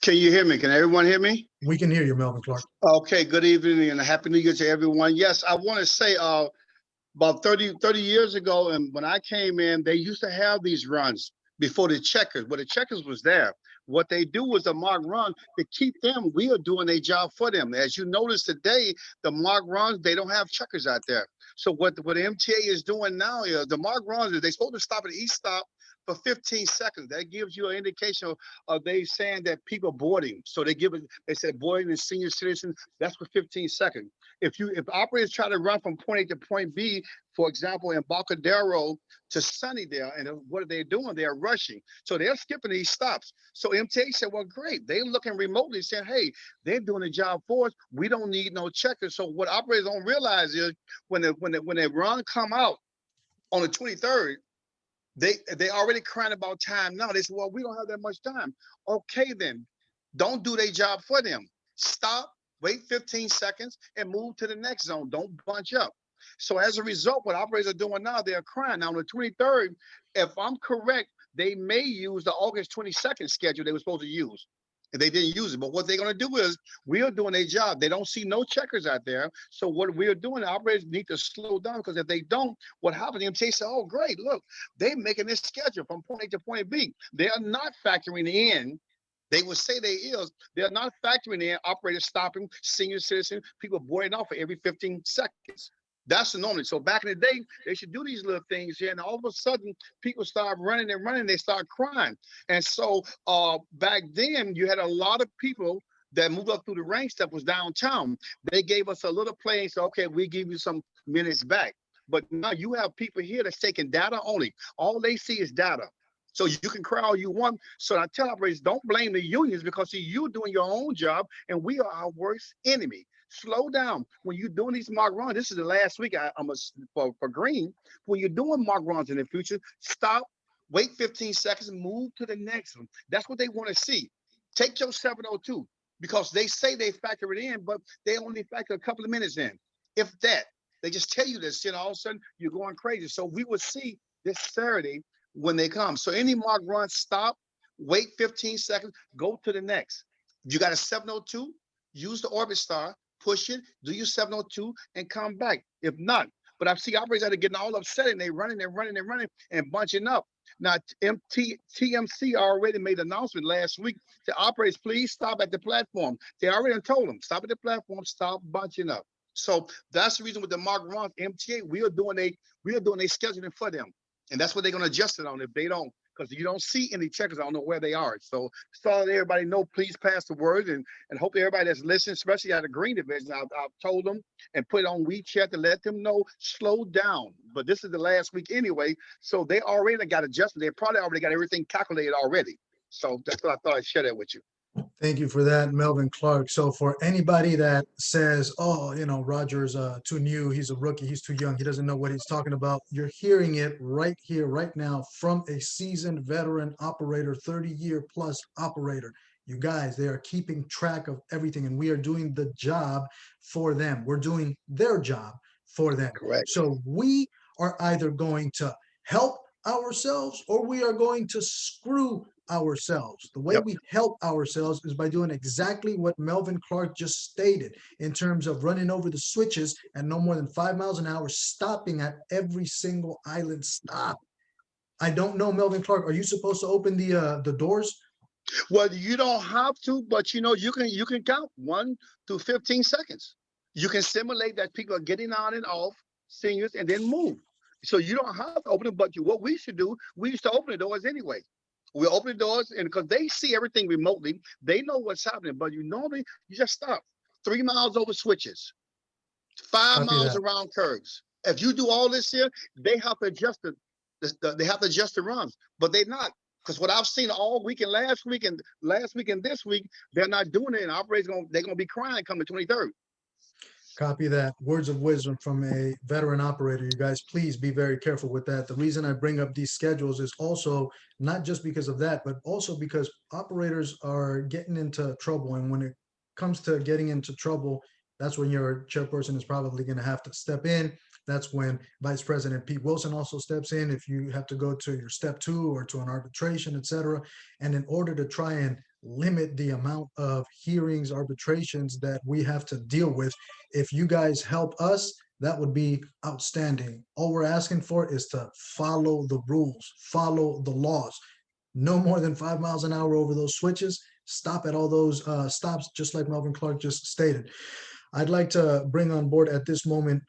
Can you hear me? Can everyone hear me? We can hear you, Melvin Clark. Okay, good evening and a happy new year to everyone. Yes, I want to say about 30 years ago, and when I came in, they used to have these runs before the checkers. Well, the checkers was there. What they do was a mock run to keep them. We are doing a job for them. As you notice today, the mock runs, they don't have checkers out there. So what MTA is doing now is the mock runs, they're supposed to stop at each stop for 15 seconds. That gives you an indication of they saying that people boarding. So they said boarding and senior citizens, that's for 15 seconds. If operators try to run from point A to point B, for example, in Embarcadero to Sunnydale, and what are they doing? They're rushing. So they're skipping these stops. So MTA said, well, great. They're looking remotely saying, hey, they're doing a job for us. We don't need no checkers. So what operators don't realize is when the run come out on the 23rd, they already crying about time now. They say, well, we don't have that much time. Okay, then don't do their job for them. Stop, wait 15 seconds and move to the next zone. Don't bunch up. So as a result, what operators are doing now, they're crying. Now on the 23rd, if I'm correct, they may use the August 22nd schedule they were supposed to use. And they didn't use it. But what they're going to do is we are doing a job. They don't see no checkers out there. So what we're doing, the operators need to slow down, because if they don't, what happens? MTA say, oh, great, look, they're making this schedule from point A to point B. They are not factoring in. They will say they is. They're not factoring in operators stopping, senior citizens, people boarding off for every 15 seconds. That's the normal. So back in the day, they should do these little things here. And all of a sudden, people start running and running. They start crying. And so back then, you had a lot of people that moved up through the ranks that was downtown. They gave us a little play and said, okay, we give you some minutes back. But now you have people here that's taking data only. All they see is data. So you can cry all you want. So I tell operators, don't blame the unions, because see, you're doing your own job and we are our worst enemy. Slow down. When you're doing these mock runs, this is the last week for green. When you're doing mock runs in the future, stop, wait 15 seconds, move to the next one. That's what they want to see. Take your 702, because they say they factor it in, but they only factor a couple of minutes in. If that, they just tell you this, all of a sudden you're going crazy. So we will see this Saturday when they come. So any mock run, stop, wait 15 seconds, go to the next. You got a 702, use the Orbit Star, push it, do your 702 and come back. If not, but I see operators that are getting all upset and they're running and bunching up. Now, TMC already made an announcement last week to operators, please stop at the platform. They already told them, stop at the platform, stop bunching up. So that's the reason with the mock runs, MTA, we are doing a scheduling for them. And that's what they're going to adjust it on if they don't, because you don't see any checkers. I don't know where they are. So let everybody know, please pass the word, and hope everybody that's listening, especially at the Green Division, I've told them and put it on WeChat to let them know, slow down. But this is the last week anyway. So they already got adjusted. They probably already got everything calculated already. So that's what I thought I'd share that with you. Thank you for that, Melvin Clark. So for anybody that says, oh, Roger's too new, he's a rookie, he's too young, he doesn't know what he's talking about, you're hearing it right here, right now, from a seasoned veteran operator, 30-year plus operator. You guys, they are keeping track of everything, and we are doing the job for them. We're doing their job for them. Correct. So we are either going to help ourselves or we are going to screw ourselves. The way we help ourselves is by doing exactly what Melvin Clark just stated in terms of running over the switches at no more than 5 miles an hour, stopping at every single island stop. I don't know, Melvin Clark, are you supposed to open the doors? Well, you don't have to, but you can count 1 to 15 seconds. You can simulate that people are getting on and off, seniors, and then move. So you don't have to open it, but what we should do, we used to open the doors anyway. We open the doors, and because they see everything remotely, they know what's happening. But you normally you just stop 3 miles over switches, five Copy miles that. around curves. If you do all this here, they have to adjust they have to adjust the runs, but they're not. Because what I've seen all week and last week and this week, they're not doing it, and operators they're gonna be crying come the 23rd. Copy that. Words of wisdom from a veteran operator. You guys, please be very careful with that. The reason I bring up these schedules is also not just because of that, but also because operators are getting into trouble. And when it comes to getting into trouble, that's when your chairperson is probably going to have to step in. That's when Vice President Pete Wilson also steps in if you have to go to your step 2 or to an arbitration, etc. And in order to try and limit the amount of hearings, arbitrations that we have to deal with, if you guys help us, that would be outstanding. All we're asking for is to follow the rules, follow the laws. No more than 5 miles an hour over those switches. Stop at all those stops, just like Melvin Clark just stated. I'd like to bring on board at this moment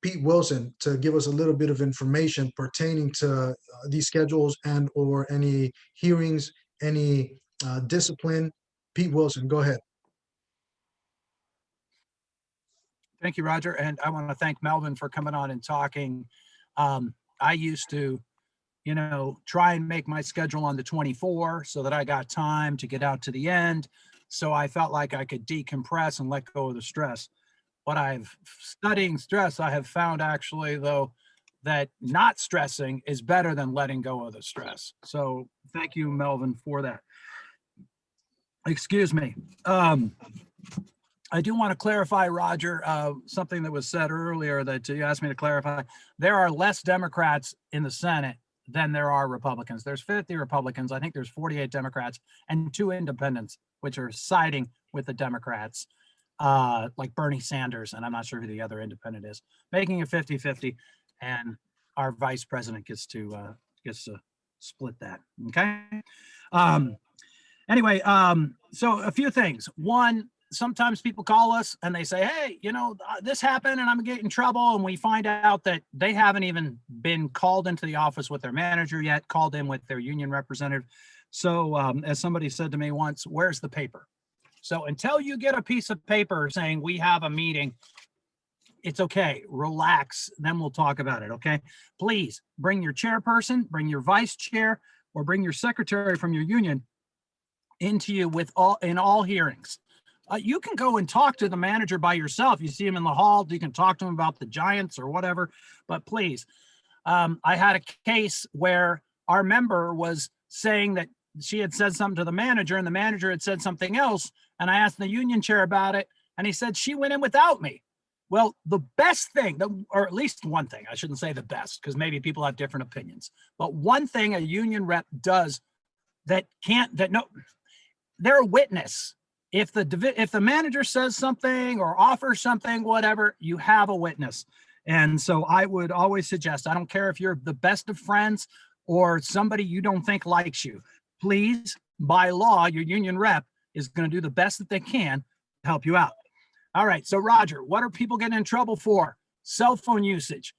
Pete Wilson to give us a little bit of information pertaining to these schedules and or any hearings, any discipline. Pete Wilson, go ahead. Thank you, Roger. And I want to thank Melvin for coming on and talking. I used to, try and make my schedule on the 24 so that I got time to get out to the end. So I felt like I could decompress and let go of the stress. What I've studying stress, I have found actually, though, that not stressing is better than letting go of the stress. So thank you, Melvin, for that. Excuse me. I do want to clarify, Roger, something that was said earlier that you asked me to clarify. There are less Democrats in the Senate than there are Republicans. There's 50 Republicans. I think there's 48 Democrats and 2 independents, which are siding with the Democrats, like Bernie Sanders, and I'm not sure who the other independent is, making it 50-50, and our vice president gets to split that. Okay. Anyway, so a few things. One, sometimes people call us and they say, hey, this happened and I'm getting in trouble. And we find out that they haven't even been called into the office with their manager yet, called in with their union representative. So as somebody said to me once, where's the paper? So until you get a piece of paper saying we have a meeting, it's okay, relax, then we'll talk about it, okay? Please bring your chairperson, bring your vice chair, or bring your secretary from your union into you in all hearings. You can go and talk to the manager by yourself. You see him in the hall, you can talk to him about the Giants or whatever, but please. I had a case where our member was saying that she had said something to the manager and the manager had said something else, and I asked the union chair about it, and he said she went in without me. Well, the best thing, or at least one thing, I shouldn't say the best, because maybe people have different opinions, but one thing a union rep does they're a witness. If the manager says something or offers something, whatever, you have a witness. And so I would always suggest, I don't care if you're the best of friends or somebody you don't think likes you, please, by law, your union rep is going to do the best that they can to help you out. All right. So Roger, what are people getting in trouble for? Cell phone usage.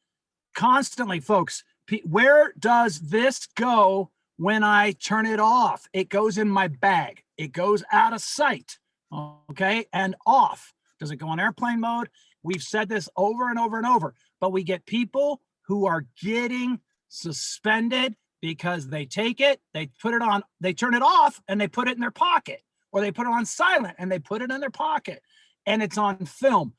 Constantly, folks, where does this go when I turn it off? It goes in my bag. It goes out of sight. Okay, and off. Does it go on airplane mode? We've said this over and over and over, but we get people who are getting suspended because they take it, they put it on, they turn it off and they put it in their pocket, or they put it on silent and they put it in their pocket, and it's on film.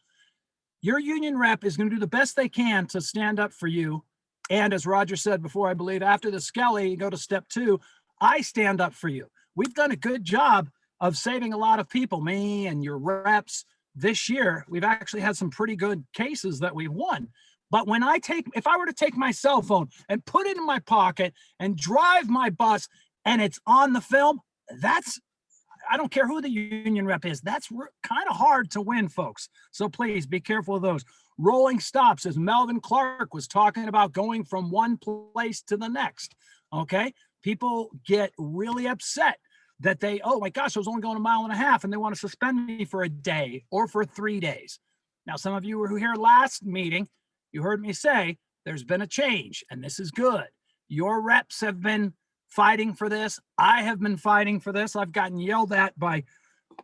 Your union rep is going to do the best they can to stand up for you. And as Roger said before, I believe after the Skelly, you go to step 2, I stand up for you. We've done a good job of saving a lot of people, me and your reps. This year, we've actually had some pretty good cases that we've won. But if I were to take my cell phone and put it in my pocket and drive my bus and it's on the film, I don't care who the union rep is, that's kind of hard to win, folks. So please be careful of those. Rolling stops, as Melvin Clark was talking about, going from one place to the next, okay? People get really upset that oh my gosh, I was only going 1.5 miles and they want to suspend me for a day or for 3 days. Now, some of you were here last meeting. You heard me say there's been a change, and this is good. Your reps have been fighting for this. I have been fighting for this. I've gotten yelled at by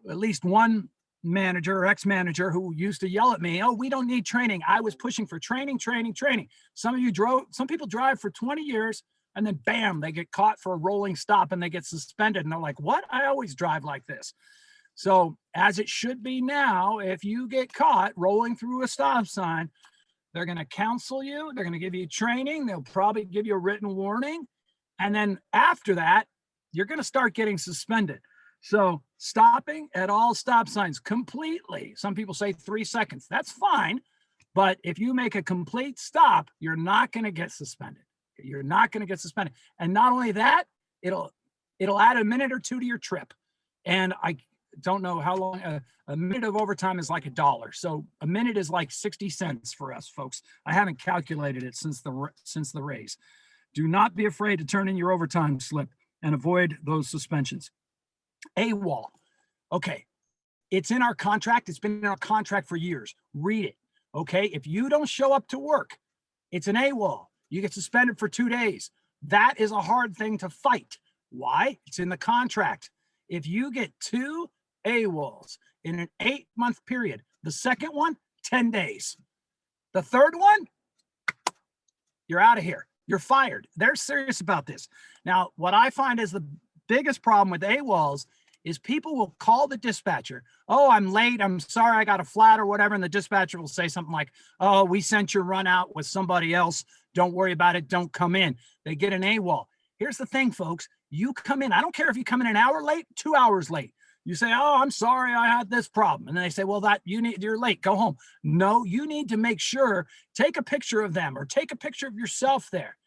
at least one manager or ex-manager who used to yell at me, oh, we don't need training. I was pushing for training. Some people drive for 20 years and then bam, they get caught for a rolling stop and they get suspended. And they're like, what? I always drive like this. So as it should be now, if you get caught rolling through a stop sign, they're going to counsel you. They're going to give you training. They'll probably give you a written warning. And then after that, you're going to start getting suspended. So stopping at all stop signs completely. Some people say 3 seconds. That's fine. But if you make a complete stop, you're not going to get suspended. You're not going to get suspended. And not only that, it'll add a minute or two to your trip. And I don't know how long a minute of overtime is like $1. So a minute is like 60 cents for us folks. I haven't calculated it since the raise. Do not be afraid to turn in your overtime slip and avoid those suspensions. AWOL. Okay. It's in our contract. It's been in our contract for years. Read it. Okay. If you don't show up to work, it's an AWOL. You get suspended for 2 days. That is a hard thing to fight. Why? It's in the contract. If you get 2 AWOLs in an 8-month period, the second one, 10 days. The third one, you're out of here. You're fired. They're serious about this. Now, what I find is the biggest problem with AWOLs is people will call the dispatcher. Oh, I'm late. I'm sorry. I got a flat or whatever. And the dispatcher will say something like, oh, we sent your run out with somebody else. Don't worry about it. Don't come in. They get an AWOL. Here's the thing, folks. You come in. I don't care if you come in an hour late, 2 hours late. You say, oh, I'm sorry. I had this problem. And then they say, well, you're late. Go home. No, you need to make sure, take a picture of them or take a picture of yourself there,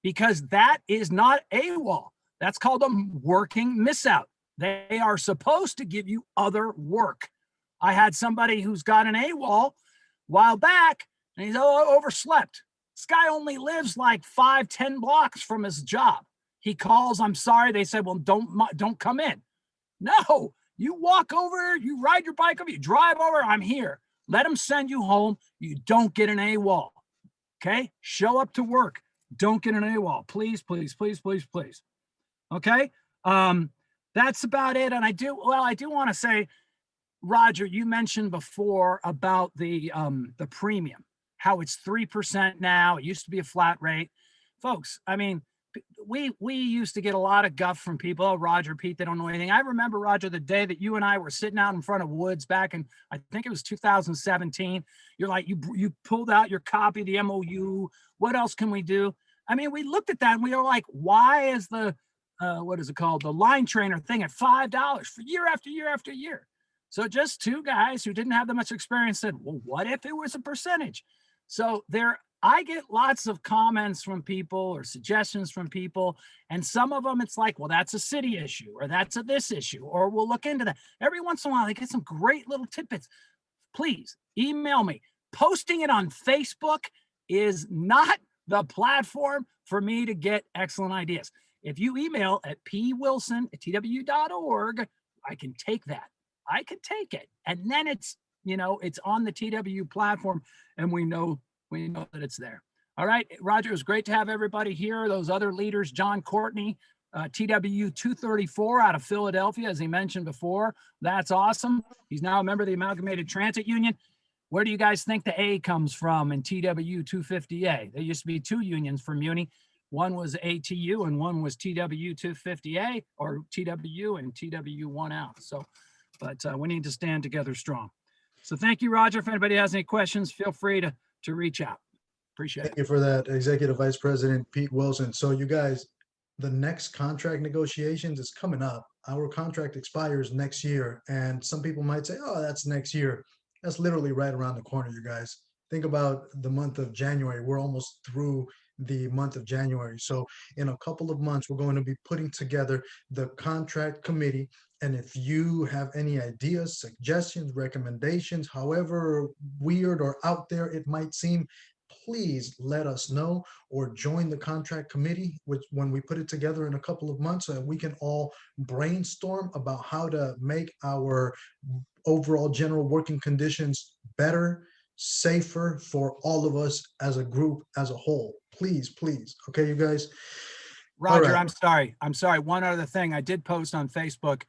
because that is not AWOL. That's called a working miss out. They are supposed to give you other work. I had somebody who's got an AWOL a while back, and he's overslept. This guy only lives like 5-10 blocks from his job. He calls, I'm sorry. They said, well, don't come in. No, you walk over, you ride your bike over, you drive over, I'm here. Let them send you home. You don't get an AWOL. Okay? Show up to work. Don't get an AWOL. Please, please, please, please, please. Okay? That's about it. And I do want to say, Roger, you mentioned before about the premium, how it's 3% now. It used to be a flat rate. Folks, I mean, we used to get a lot of guff from people. Oh, Roger, Pete, they don't know anything. I remember, Roger, the day that you and I were sitting out in front of Woods back in, I think it was 2017. You're like, you pulled out your copy of the MOU. What else can we do? I mean, we looked at that and we were like, why is the what is it called? The line trainer thing at $5 for year after year after year. So just 2 guys who didn't have that much experience said, well, what if it was a percentage? So I get lots of comments from people or suggestions from people. And some of them, it's like, well, that's a city issue, or that's a this issue, or we'll look into that. Every once in a while, they get some great little tidbits. Please email me. Posting it on Facebook is not the platform for me to get excellent ideas. If you email at pwilson@tw.org, I can take that. I can take it. And then it's on the TW platform and we know that it's there. All right, Roger, it was great to have everybody here. Those other leaders, John Courtney, TW 234 out of Philadelphia, as he mentioned before. That's awesome. He's now a member of the Amalgamated Transit Union. Where do you guys think the A comes from in TW 250A? There used to be 2 unions for Muni. One was ATU and one was TW 250A, or TW and TW 1 out. So, but we need to stand together strong. So thank you, Roger. If anybody has any questions, feel free to reach out. Appreciate Thank it. you for that, Executive Vice President Pete Wilson. So you guys, the next contract negotiations is coming up. Our contract expires next year, and some people might say, oh, that's next year. That's literally right around the corner, you guys. Think about the month of January. We're almost through the month of January. So in a couple of months, we're going to be putting together the contract committee. And if you have any ideas, suggestions, recommendations, however weird or out there it might seem, please let us know, or join the contract committee, which when we put it together in a couple of months, so that we can all brainstorm about how to make our overall general working conditions better, safer for all of us as a group, as a whole. Please, please. Okay, you guys? Roger, right. I'm sorry. I'm sorry. One other thing, I did post on Facebook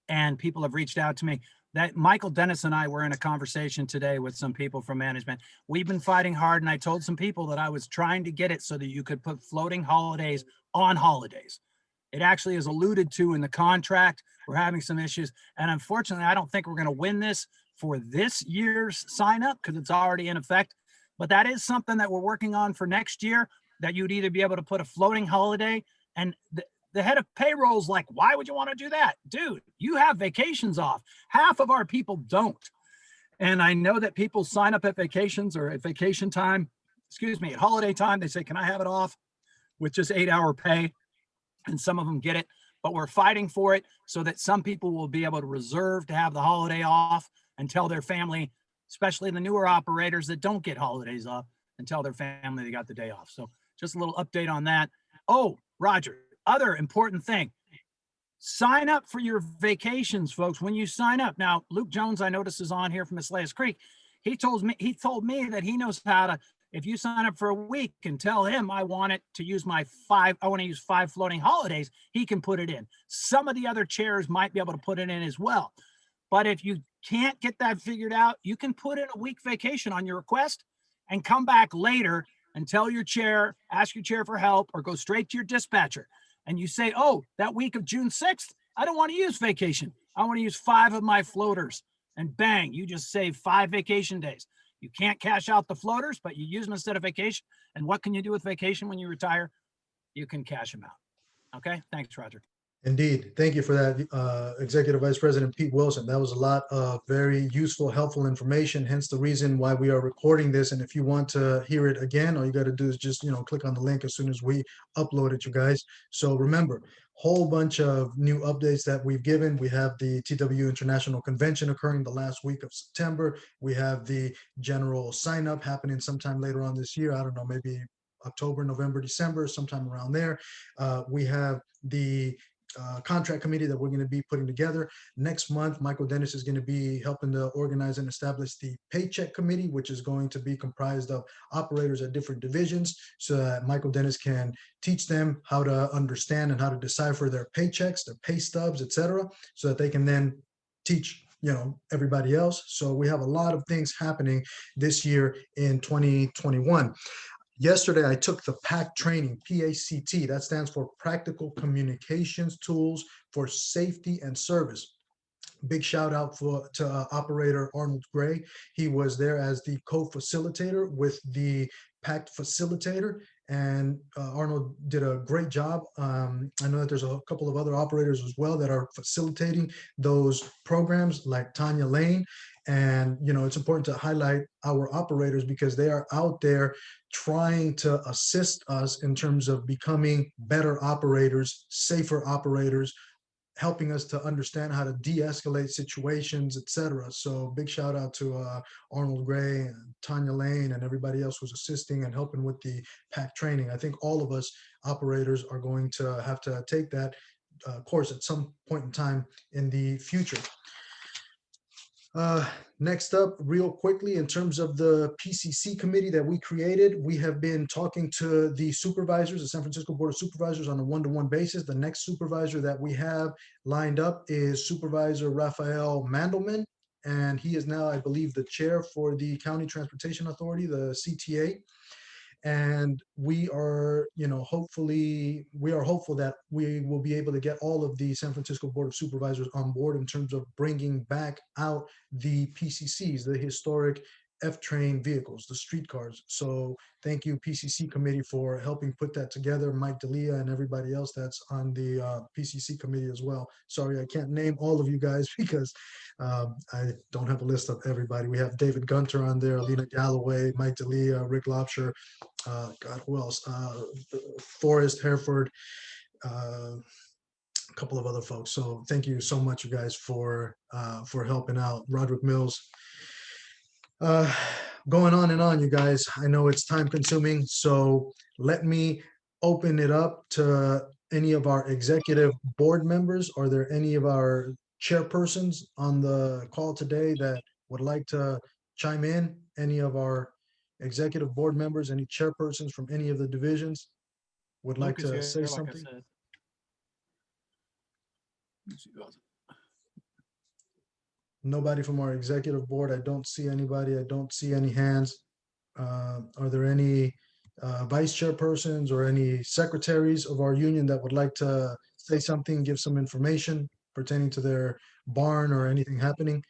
and people have reached out to me that Michael Dennis and I were in a conversation today with some people from management. We've been fighting hard, and I told some people that I was trying to get it so that you could put floating holidays on holidays. It actually is alluded to in the contract. We're having some issues. And unfortunately, I don't think we're going to win this for this year's sign up because it's already in effect. But that is something that we're working on for next year, that you'd either be able to put a floating holiday. And the head of payroll is like, why would you want to do that? Dude, you have vacations off. Half of our people don't. And I know that people sign up at vacations or at vacation time, at holiday time. They say, can I have it off with just 8-hour pay? And some of them get it, but we're fighting for it so that some people will be able to reserve to have the holiday off and tell their family, especially the newer operators that don't get holidays off, and tell their family they got the day off. So just a little update on that. Oh, Roger, other important thing, sign up for your vacations, folks. When you sign up now, Luke Jones, I noticed, is on here from Escalades Creek. He told me that he knows how to, if you sign up for a week and tell him I want to use 5 floating holidays, he can put it in. Some of the other chairs might be able to put it in as well. But if you can't get that figured out, you can put in a week vacation on your request and come back later and tell your chair, ask your chair for help, or go straight to your dispatcher. And you say, oh, that week of June 6th, I don't want to use vacation. I want to use 5 of my floaters. And bang, you just save 5 vacation days. You can't cash out the floaters, but you use them instead of vacation. And what can you do with vacation when you retire? You can cash them out. Okay, thanks, Roger. Indeed. Thank you for that, Executive Vice President Pete Wilson. That was a lot of very useful, helpful information, hence the reason why we are recording this. And if you want to hear it again, all you got to do is just, click on the link as soon as we upload it, you guys. So remember, whole bunch of new updates that we've given. We have the TW International Convention occurring the last week of September. We have the general sign up happening sometime later on this year. I don't know, maybe October, November, December, sometime around there. We have the contract committee that we're going to be putting together. Next month, Michael Dennis is going to be helping to organize and establish the paycheck committee, which is going to be comprised of operators at different divisions, so that Michael Dennis can teach them how to understand and how to decipher their paychecks, their pay stubs, etc., so that they can then teach everybody else. So we have a lot of things happening this year in 2021. Yesterday, I took the PACT training, PACT, that stands for Practical Communications Tools for Safety and Service. Big shout out to operator Arnold Gray. He was there as the co-facilitator with the PACT facilitator, and Arnold did a great job. I know that there's a couple of other operators as well that are facilitating those programs, like Tanya Lane. And it's important to highlight our operators because they are out there trying to assist us in terms of becoming better operators, safer operators, helping us to understand how to de-escalate situations, etc. So big shout out to Arnold Gray and Tanya Lane and everybody else who's assisting and helping with the PAC training. I think all of us operators are going to have to take that course at some point in time in the future. Next up, real quickly, in terms of the PCC committee that we created, we have been talking to the supervisors, the San Francisco Board of Supervisors, on a one-to-one basis. The next supervisor that we have lined up is Supervisor Rafael Mandelman, and he is now, I believe, the chair for the County Transportation Authority, the CTA. And we are, hopeful that we will be able to get all of the San Francisco Board of Supervisors on board in terms of bringing back out the PCCs, the historic F-train vehicles, the streetcars. So thank you, PCC committee, for helping put that together. Mike D'Elia and everybody else that's on the PCC committee as well. Sorry, I can't name all of you guys because I don't have a list of everybody. We have David Gunter on there, Alina Galloway, Mike D'Elia, Rick Lobsher, God, who else? Forrest Hereford, a couple of other folks. So thank you so much, you guys, for helping out. Roderick Mills. Going on and on, you guys. I know it's time consuming, so let me open it up to any of our executive board members. Are there any of our chairpersons on the call today that would like to chime in? Any of our executive board members, any chairpersons from any of the divisions would like Luke is to here, say like I something? said. Let's see who else. Nobody from our executive board. I don't see anybody. I don't see any hands. Are there any vice chairpersons or any secretaries of our union that would like to say something, give some information pertaining to their barn or anything happening?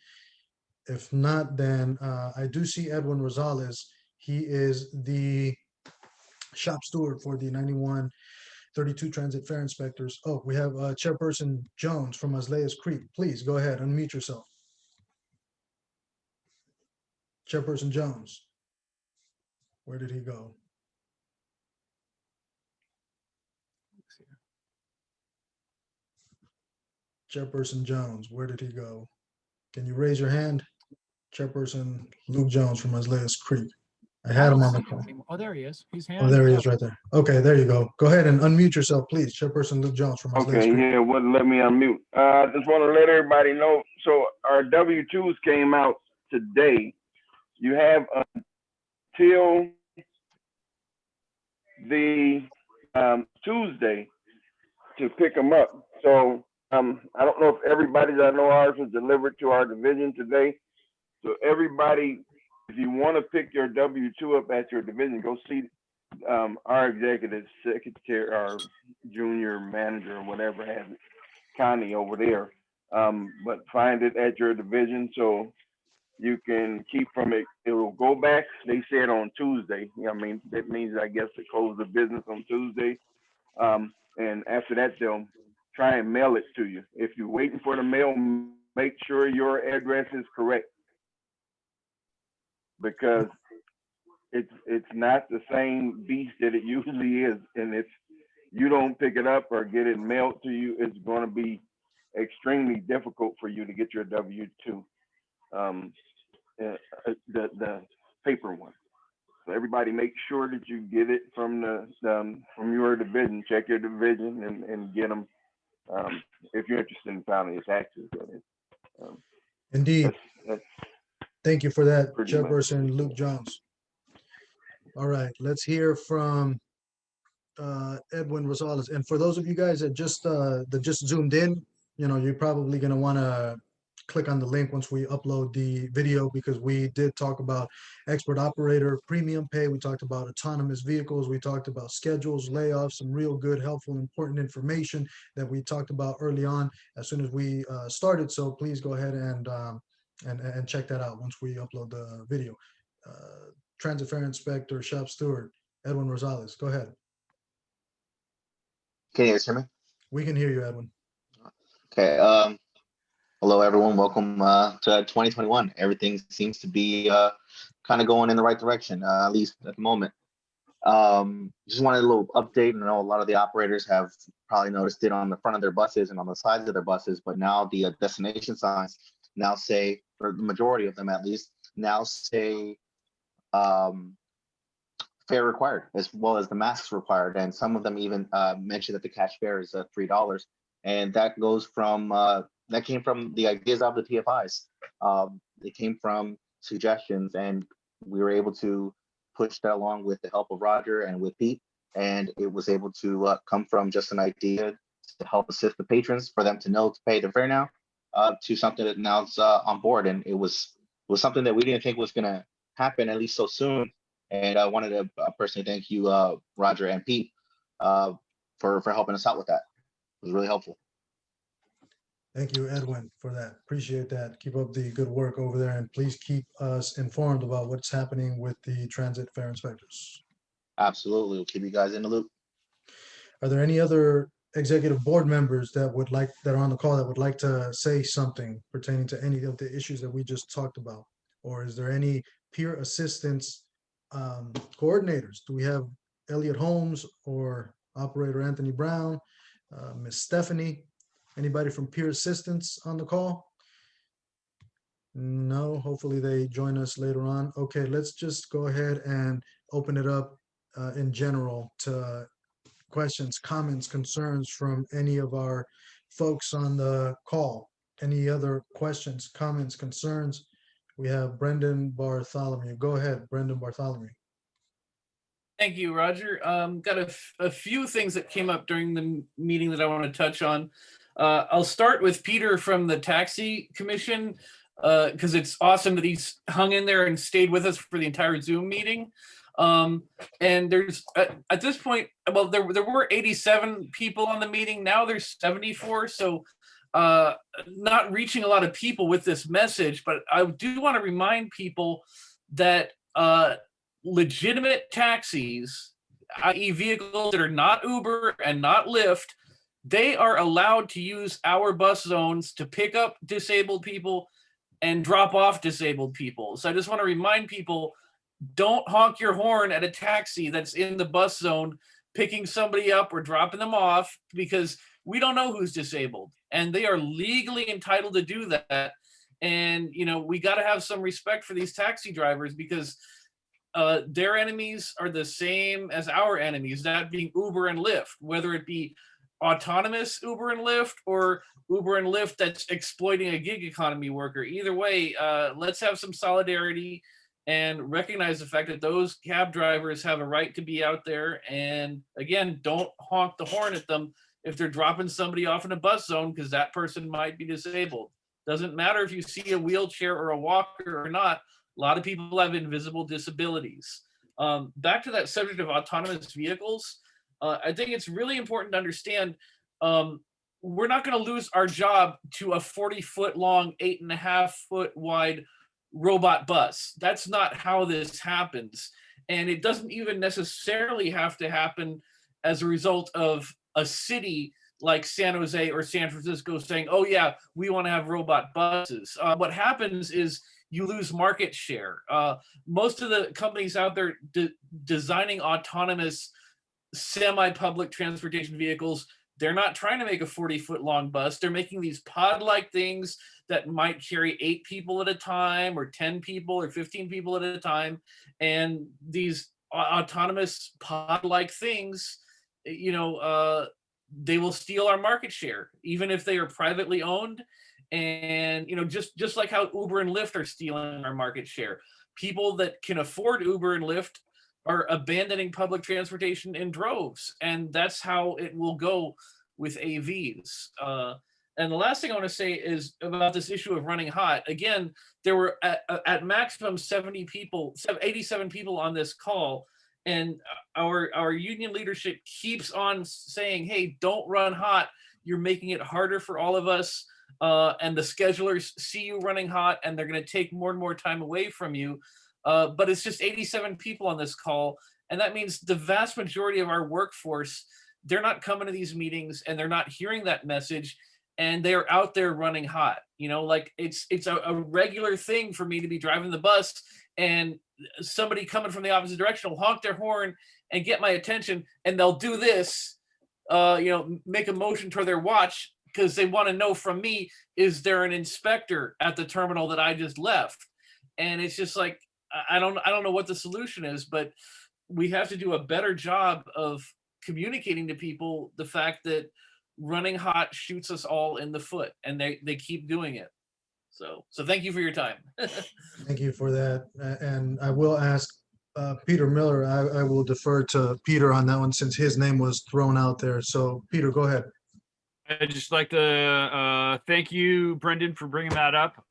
If not, then I do see Edwin Rosales. He is the shop steward for the 9132 Transit Fair Inspectors. Oh, we have Chairperson Jones from Azaleas Creek. Please go ahead, unmute yourself. Chairperson Jones. Where did he go? Chairperson Jones, where did he go? Can you raise your hand? Chairperson Luke Jones from Azaleas Creek. I had him on the call. Oh, there he is. He's Oh, hand. there he is right there. Okay, there you go. Go ahead and unmute yourself, please. Chairperson Luke Jones from Azaleas Okay, Creek. yeah, wouldn't let me unmute. I just want to let everybody know. So our W-2s came out today. You have until the Tuesday to pick them up. So I don't know if everybody's, I know ours was delivered to our division today. So everybody, if you want to pick your W-2 up at your division, go see our executive secretary, our junior manager or whatever has it, Connie over there. But find it at your division so you can keep from it. It will go back, they said, on Tuesday. I mean, that means, I guess, to close the business on Tuesday. And after that, they'll try and mail it to you. If you're waiting for the mail, make sure your address is correct, because it's not the same beast that it usually is. And if you don't pick it up or get it mailed to you, it's going to be extremely difficult for you to get your W-2, the paper one. So everybody make sure that you get it from from your division. Check your division and get them if you're interested in filing your taxes. Indeed. That's Thank you for that, pretty much Chairperson it. Luke Jones. All right, let's hear from Edwin Rosales. And for those of you guys that just zoomed in, you know, you're probably going to want to click on the link once we upload the video, because we did talk about expert operator premium pay. We talked about autonomous vehicles. We talked about schedules, layoffs, some real good, helpful, important information that we talked about early on as soon as we started. So please go ahead and check that out once we upload the video. Transit Fair Inspector, Shop Steward, Edwin Rosales, go ahead. Can you guys hear me? We can hear you, Edwin. Okay. Hello, everyone. Welcome to 2021. Everything seems to be kind of going in the right direction, at least at the moment. Just wanted a little update. I know a lot of the operators have probably noticed it on the front of their buses and on the sides of their buses, but now the destination signs now say, for the majority of them at least, now say fare required, as well as the masks required. And some of them even mentioned that the cash fare is $3. And that goes from, that came from the ideas of the TFIs. It came from suggestions, and we were able to push that along with the help of Roger and with Pete. And it was able to come from just an idea to help assist the patrons for them to know to pay their fare now, to something that now is on board. And it was something that we didn't think was going to happen, at least so soon. And I wanted to personally thank you, Roger and Pete, for helping us out with that. It was really helpful. Thank you, Edwin, for that. Appreciate that. Keep up the good work over there, and please keep us informed about what's happening with the transit fare inspectors. Absolutely. We'll keep you guys in the loop. Are there any other executive board members that are on the call that would like to say something pertaining to any of the issues that we just talked about? Or is there any peer assistance coordinators? Do we have Elliot Holmes or Operator Anthony Brown, Miss Stephanie? Anybody from peer assistance on the call? No, hopefully they join us later on. Okay, let's just go ahead and open it up in general to questions, comments, concerns from any of our folks on the call. Any other questions, comments, concerns We have Brendan Bartholomew. Go ahead, Brendan Bartholomew. Thank you, Roger. Got a few things that came up during the meeting that I want to touch on. I'll start with Peter from the Taxi Commission, because it's awesome that he's hung in there and stayed with us for the entire Zoom meeting. And there's at this point, well, there were 87 people on the meeting. Now there's 74. So not reaching a lot of people with this message, but I do want to remind people that legitimate taxis, i.e. vehicles that are not Uber and not Lyft, they are allowed to use our bus zones to pick up disabled people and drop off disabled people. So I just want to remind people, don't honk your horn at a taxi that's in the bus zone, picking somebody up or dropping them off, because we don't know who's disabled and they are legally entitled to do that. And, you know, we got to have some respect for these taxi drivers, because their enemies are the same as our enemies, that being Uber and Lyft, whether it be autonomous Uber and Lyft or Uber and Lyft that's exploiting a gig economy worker. Either way, let's have some solidarity and recognize the fact that those cab drivers have a right to be out there. And again, don't honk the horn at them if they're dropping somebody off in a bus zone, because that person might be disabled. Doesn't matter if you see a wheelchair or a walker or not. A lot of people have invisible disabilities. Back to that subject of autonomous vehicles, I think it's really important to understand we're not going to lose our job to a 40-foot long, 8.5-foot wide robot bus. That's not how this happens. And it doesn't even necessarily have to happen as a result of a city like San Jose or San Francisco saying, oh yeah, we want to have robot buses. What happens is you lose market share. Most of the companies out there designing autonomous semi-public transportation vehicles, they're not trying to make a 40-foot long bus. They're making these pod-like things that might carry 8 people at a time, or 10 people, or 15 people at a time. And these autonomous pod-like things, you know, they will steal our market share, even if they are privately owned. And, you know, just like how Uber and Lyft are stealing our market share. People that can afford Uber and Lyft are abandoning public transportation in droves. And that's how it will go with AVs. And the last thing I want to say is about this issue of running hot. Again, there were at maximum 70 people, 87 people on this call. And our union leadership keeps on saying, hey, don't run hot. You're making it harder for all of us. And the schedulers see you running hot, and they're going to take more and more time away from you. But it's just 87 people on this call. And that means the vast majority of our workforce, they're not coming to these meetings and they're not hearing that message. And they're out there running hot. You know, like it's a regular thing for me to be driving the bus and somebody coming from the opposite direction will honk their horn and get my attention. And they'll do this, you know, make a motion toward their watch, because they want to know from me, is there an inspector at the terminal that I just left? And it's just like, I don't know what the solution is, but we have to do a better job of communicating to people the fact that running hot shoots us all in the foot, and they keep doing it. So thank you for your time. Thank you for that. And I will ask Peter Miller, I will defer to Peter on that one since his name was thrown out there. So Peter, go ahead. I'd just like to thank you, Brendan, for bringing that up.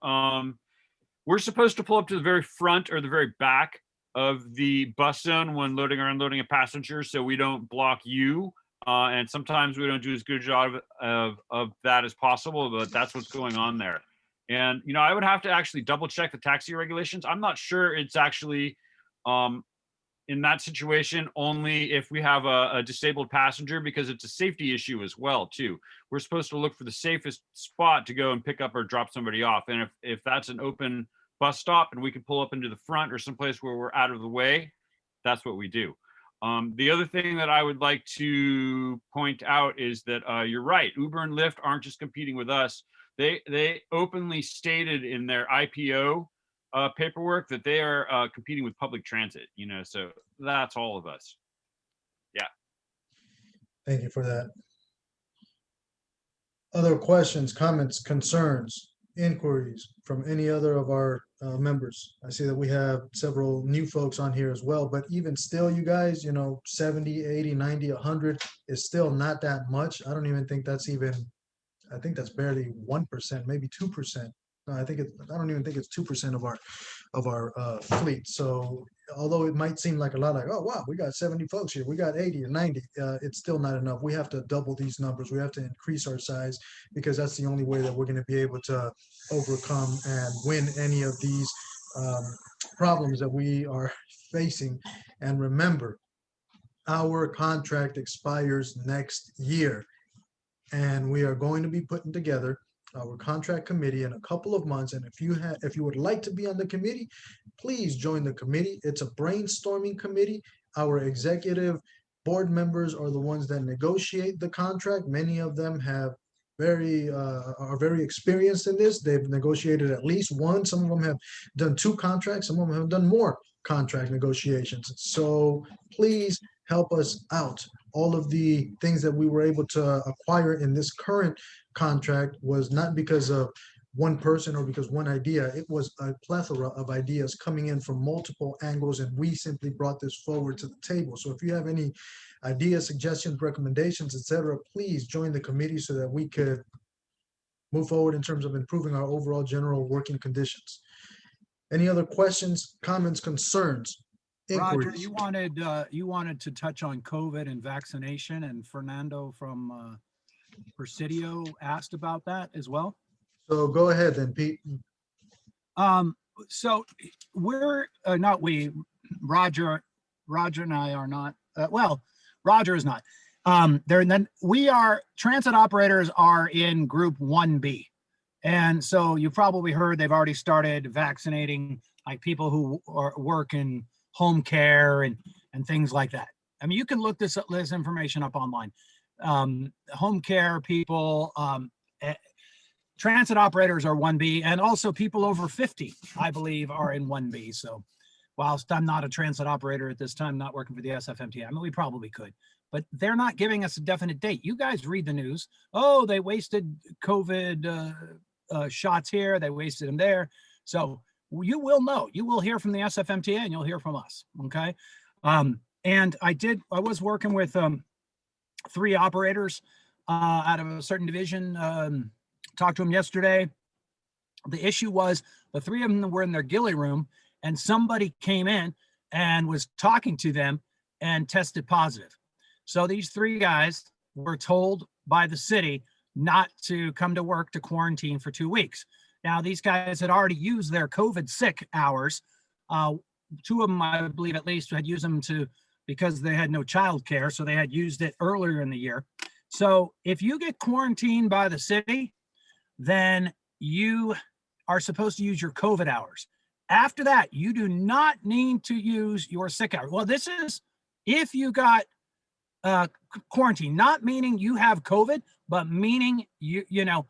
We're supposed to pull up to the very front or the very back of the bus zone when loading or unloading a passenger, so we don't block you. And sometimes we don't do as good a job of that as possible, but that's what's going on there. And, you know, I would have to actually double check the taxi regulations. I'm not sure it's actually in that situation only if we have a disabled passenger, because it's a safety issue as well, too. We're supposed to look for the safest spot to go and pick up or drop somebody off. And if that's an open bus stop and we can pull up into the front or someplace where we're out of the way, that's what we do. The other thing that I would like to point out is that you're right. Uber and Lyft aren't just competing with us. They openly stated in their IPO paperwork that they are competing with public transit, you know, so that's all of us. Yeah. Thank you for that. Other questions, comments, concerns inquiries from any other of our members? I see that we have several new folks on here as well, but even still, you guys, 70, 80, 90, 100 is still not that much. I don't even think that's even, I think that's barely 1%, maybe 2%. No, I don't even think it's 2% of our fleet. So although it might seem like a lot, like, oh wow, we got 70 folks here, we got 80 or 90, it's still not enough. We have to double these numbers. We have to increase our size, because that's the only way that we're going to be able to overcome and win any of these problems that we are facing. And remember, our contract expires next year, and we are going to be putting together our contract committee in a couple of months. And if you would like to be on the committee, please join the committee. It's a brainstorming committee. Our executive board members are the ones that negotiate the contract. Many of them are very experienced in this. They've negotiated at least one. Some of them have done 2 contracts. Some of them have done more contract negotiations. So please help us out. All of the things that we were able to acquire in this current contract was not because of one person or because one idea. It was a plethora of ideas coming in from multiple angles, and we simply brought this forward to the table. So if you have any ideas, suggestions, recommendations, etc., please join the committee so that we could move forward in terms of improving our overall general working conditions. Any other questions, comments, concerns? Roger, Inquiries? you wanted to touch on COVID and vaccination, and Fernando from Presidio asked about that as well. So go ahead then, Pete. So we're not we, Roger and I are not. Well, Roger is not. Then we are, transit operators are in group 1B. And so you probably heard they've already started vaccinating like people who work in home care and things like that. I mean, you can look this information up online. Home care people, transit operators are 1B, and also people over 50, I believe, are in 1B. So whilst I'm not a transit operator at this time, not working for the SFMTA, I mean, we probably could, but they're not giving us a definite date. You guys read the news. Oh, they wasted COVID shots here. They wasted them there. So you will know. You will hear from the SFMTA, and you'll hear from us. Okay. And I was working with 3 operators out of a certain division. Talked to them yesterday. The issue was the 3 of them were in their ghillie room, and somebody came in and was talking to them and tested positive. So these 3 guys were told by the city not to come to work, to quarantine for 2 weeks. Now, these guys had already used their COVID sick hours. 2 of them, I believe at least, had used them because they had no childcare. So they had used it earlier in the year. So if you get quarantined by the city, then you are supposed to use your COVID hours. After that, you do not need to use your sick hours. Well, this is if you got quarantine, not meaning you have COVID, but meaning you know,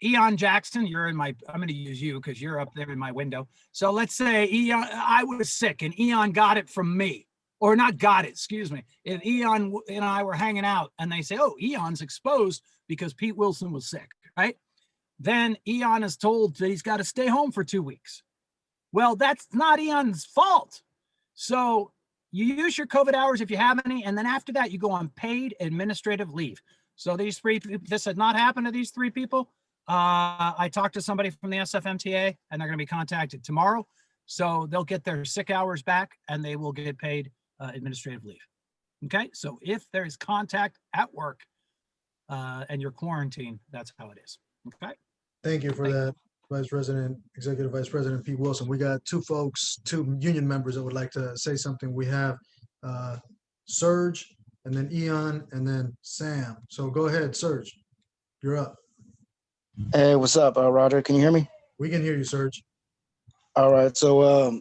Eon Jackson, I'm going to use you because you're up there in my window. So let's say Eon, I was sick and Eon got it from me, or not got it, excuse me. If Eon and I were hanging out and they say, oh, Eon's exposed because Pete Wilson was sick, right? Then Eon is told that he's got to stay home for 2 weeks. Well, that's not Eon's fault. So you use your COVID hours if you have any, and then after that, you go on paid administrative leave. So these 3 people, this had not happened to these 3 people. I talked to somebody from the SFMTA, and they're going to be contacted tomorrow. So they'll get their sick hours back, and they will get paid administrative leave. Okay, so if there is contact at work and you're quarantined, that's how it is. Okay. Thank you for that, Executive Vice President Pete Wilson. We got 2 union members that would like to say something. We have Serge, and then Eon, and then Sam. So go ahead, Serge. You're up. Hey, what's up, Roger? Can you hear me? We can hear you, Serge. All right. So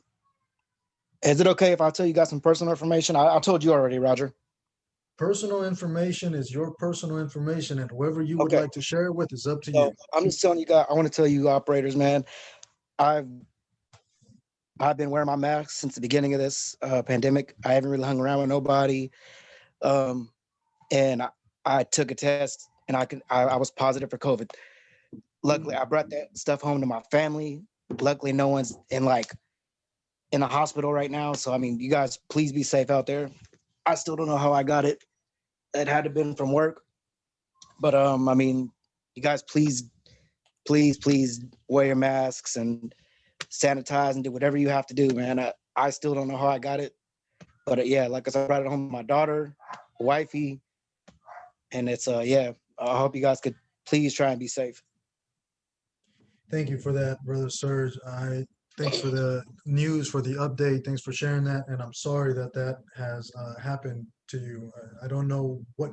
is it okay if I tell you guys some personal information? I told you already, Roger. Personal information is your personal information, and whoever you would like to share it with is up to you. I'm just telling you guys, I want to tell you operators, man, I've been wearing my mask since the beginning of this pandemic. I haven't really hung around with nobody. And I took a test and I was positive for COVID. luckily I brought that stuff home to my family. Luckily, no one's in the hospital right now. So I mean, you guys, please be safe out there. I still don't know how I got it. It had to been from work, but I mean, you guys, please wear your masks and sanitize and do whatever you have to do, man. I still don't know how I got it, but yeah, like I said, I brought it home to my daughter, wifey, and it's yeah. I hope you guys could please try and be safe. Thank you for that, Brother Serge. Thanks for the news, for the update. Thanks for sharing that. And I'm sorry that that has happened to you. I don't know what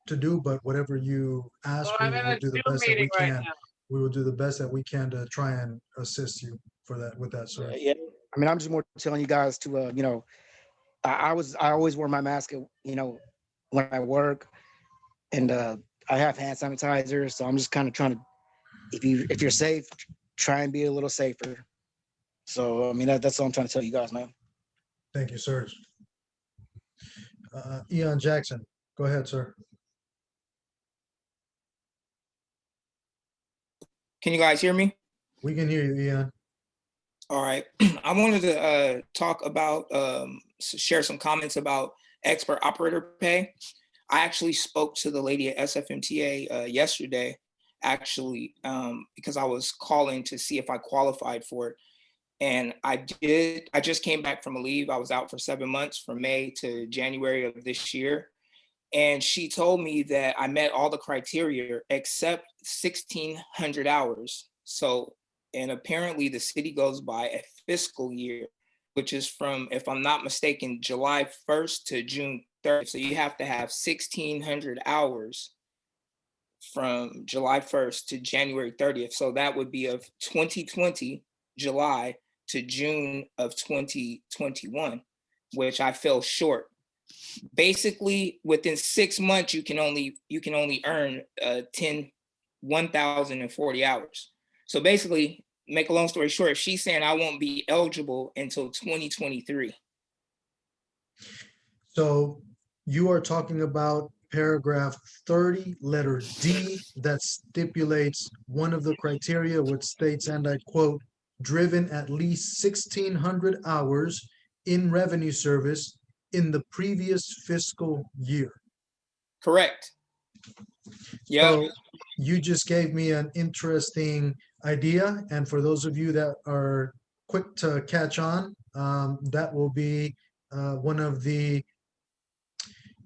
to do, but whatever you ask, we will do the best that we can. We will do the best that we can to try and assist you for that, with that, sir. Yeah, I mean, I'm just more telling you guys to, you know, I always wear my mask, you know, when I work, and I have hand sanitizer. So I'm just kind of trying to, if you're safe, try and be a little safer. So I mean, that's all I'm trying to tell you guys, man. Thank you, Serge. Eon Jackson, go ahead, sir. Can you guys hear me? We can hear you, Eon. All right. I wanted to talk about, share some comments about expert operator pay. I actually spoke to the lady at SFMTA yesterday, actually, because I was calling to see if I qualified for it. And I did. I just came back from a leave. I was out for 7 months from May to January of this year. And she told me that I met all the criteria except 1,600 hours. So, and apparently the city goes by a fiscal year, which is from, if I'm not mistaken, July 1st to June 30th. So you have to have 1,600 hours from July 1st to January 30th. So that would be of 2020, July to June of 2021, which I fell short. Basically, within 6 months, you can only earn 1,040 hours. So basically, make a long story short, she's saying I won't be eligible until 2023. So you are talking about paragraph 30, letter D, that stipulates one of the criteria, which states, and I quote, driven at least 1,600 hours in revenue service in the previous fiscal year. Correct. Yeah. So you just gave me an interesting idea. And for those of you that are quick to catch on, that will be one of the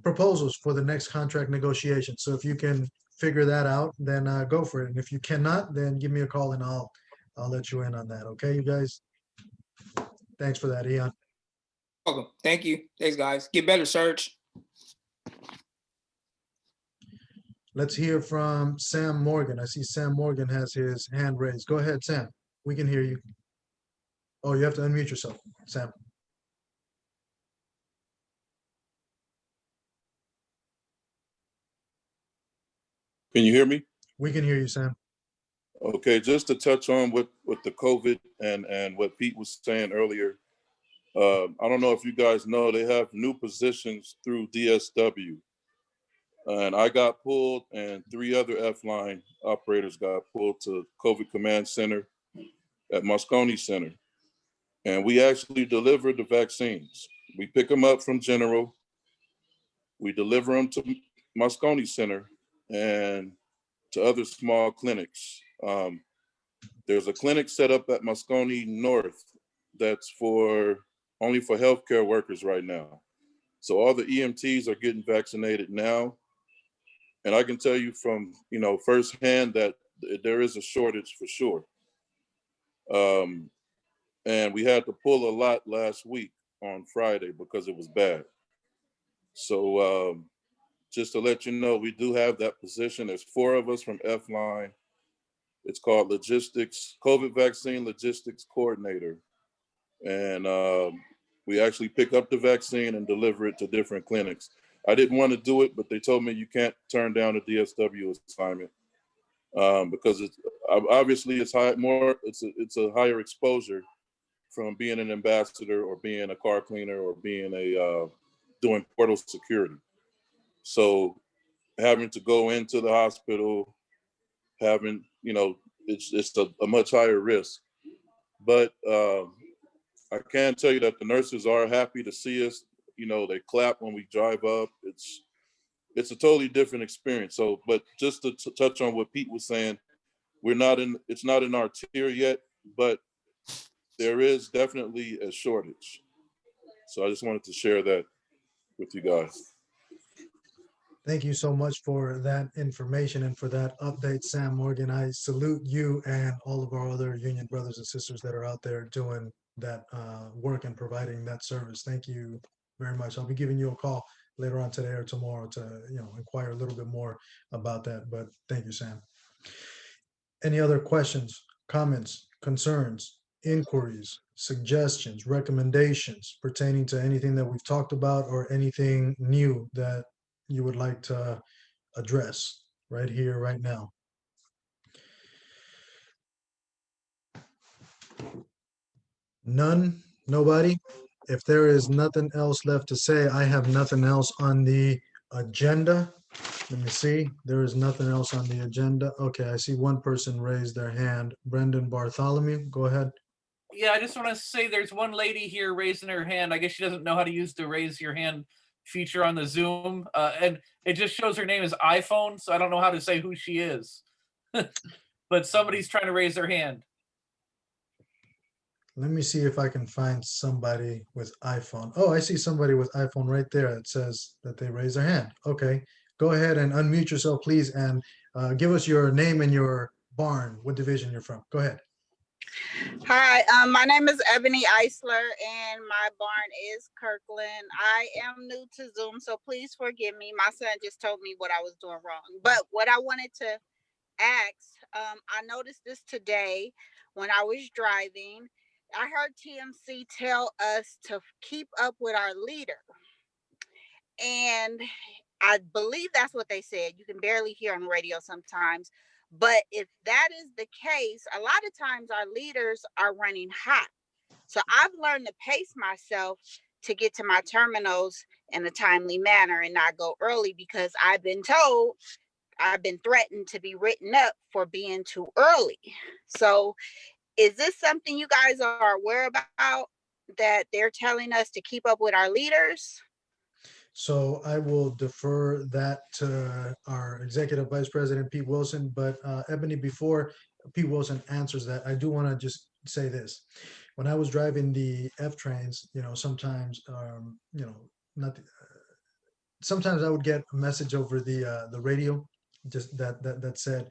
proposals for the next contract negotiation. So if you can figure that out, then go for it. And if you cannot, then give me a call and I'll let you in on that. Okay, you guys? Thanks for that, Eon. Welcome. Thank you. Thanks, guys. Get better, Serge. Let's hear from Sam Morgan. I see Sam Morgan has his hand raised. Go ahead, Sam. We can hear you. Oh, you have to unmute yourself, Sam. Can you hear me? We can hear you, Sam. Okay, just to touch on with the COVID and what Pete was saying earlier. I don't know if you guys know, they have new positions through DSW. And I got pulled and 3 other F-line operators got pulled to COVID Command Center at Moscone Center. And we actually deliver the vaccines. We pick them up from General. We deliver them to Moscone Center and to other small clinics. There's a clinic set up at Moscone North that's only for healthcare workers right now. So all the EMTs are getting vaccinated now. And I can tell you from, firsthand that there is a shortage for sure. And we had to pull a lot last week on Friday because it was bad. So just to let you know, we do have that position. There's 4 of us from F-line. It's called Logistics, COVID Vaccine Logistics Coordinator. And we actually pick up the vaccine and deliver it to different clinics. I didn't want to do it, but they told me you can't turn down a DSW assignment because it's obviously it's a higher exposure from being an ambassador or being a car cleaner or being doing portal security. So having to go into the hospital, having you know, it's a much higher risk. But I can tell you that the nurses are happy to see us. You know, they clap when we drive up. It's a totally different experience. So, but just to touch on what Pete was saying, it's not in our tier yet, but there is definitely a shortage. So I just wanted to share that with you guys. Thank you so much for that information and for that update, Sam Morgan. I salute you and all of our other union brothers and sisters that are out there doing that work and providing that service. Thank you very much. I'll be giving you a call later on today or tomorrow to, inquire a little bit more about that. But thank you, Sam. Any other questions, comments, concerns, inquiries, suggestions, recommendations pertaining to anything that we've talked about or anything new that you would like to address right here, right now? None? Nobody? If there is nothing else left to say, I have nothing else on the agenda. Let me see. There is nothing else on the agenda. Okay, I see one person raised their hand. Brendan Bartholomew, go ahead. Yeah, I just want to say there's one lady here raising her hand. I guess she doesn't know how to use the raise your hand feature on the Zoom. And it just shows her name is iPhone, so I don't know how to say who she is. But somebody's trying to raise their hand. Let me see if I can find somebody with iPhone. Oh, I see somebody with iPhone right there. It says that they raise their hand. Okay, go ahead and unmute yourself, please, and give us your name and your barn, what division you're from. Go ahead. Hi, my name is Ebony Eisler and my barn is Kirkland. I am new to Zoom, so please forgive me. My son just told me what I was doing wrong. But what I wanted to ask, I noticed this today when I was driving. I heard TMC tell us to keep up with our leader. And I believe that's what they said. You can barely hear on the radio sometimes. But if that is the case, a lot of times our leaders are running hot. So I've learned to pace myself to get to my terminals in a timely manner and not go early, because I've been threatened to be written up for being too early. So is this something you guys are aware about, that they're telling us to keep up with our leaders? So I will defer that to our Executive Vice President, Pete Wilson. But Ebony, before Pete Wilson answers that, I do want to just say this. When I was driving the F trains, sometimes, not sometimes I would get a message over the radio, just that said,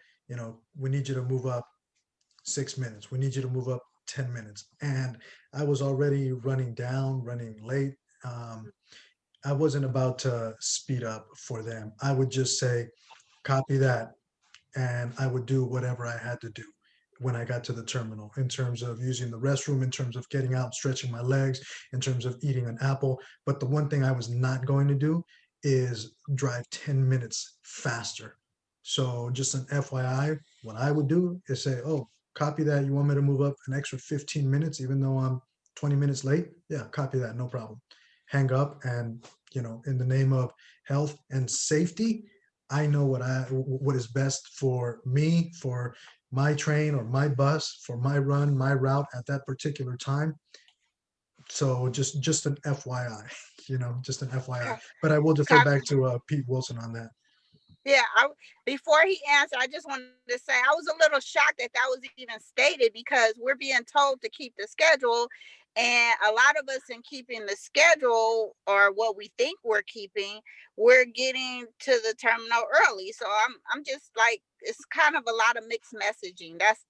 we need you to move up 6 minutes. We need you to move up 10 minutes. And I was already running late. I wasn't about to speed up for them. I would just say, copy that. And I would do whatever I had to do when I got to the terminal, in terms of using the restroom, in terms of getting out, stretching my legs, in terms of eating an apple. But the one thing I was not going to do is drive 10 minutes faster. So just an FYI, what I would do is say, oh, copy that. You want me to move up an extra 15 minutes, even though I'm 20 minutes late? Yeah, copy that. No problem. Hang up. And, in the name of health and safety, I know what is best for me, for my train or my bus, for my run, my route at that particular time. So just an FYI, just an FYI. But I will defer back to Pete Wilson on that. Yeah, before he answered, I just wanted to say I was a little shocked that was even stated, because we're being told to keep the schedule, and a lot of us in keeping the schedule, or what we think we're keeping, we're getting to the terminal early. So I'm just like, it's kind of a lot of mixed messaging. That's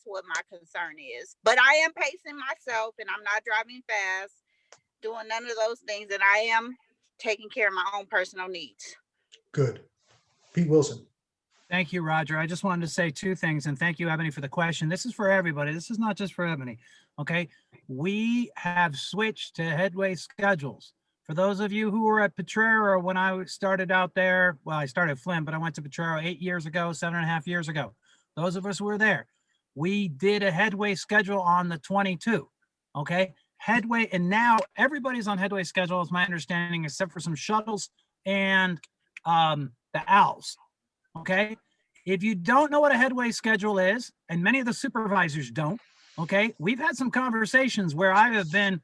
what my concern is. But I am pacing myself, and I'm not driving fast, doing none of those things, and I am taking care of my own personal needs. Good. Pete Wilson. Thank you, Roger. I just wanted to say two things, and thank you, Ebony, for the question. This is for everybody. This is not just for Ebony. Okay. We have switched to headway schedules. For those of you who were at Potrero when I started out there, well, I started at Flint, but I went to Potrero 8 years ago, 7.5 years ago. Those of us who were there, we did a headway schedule on the 22. Okay. Headway, and now everybody's on headway schedule, is my understanding, except for some shuttles and the owls. Okay. If you don't know what a headway schedule is, and many of the supervisors don't, okay, we've had some conversations where I have been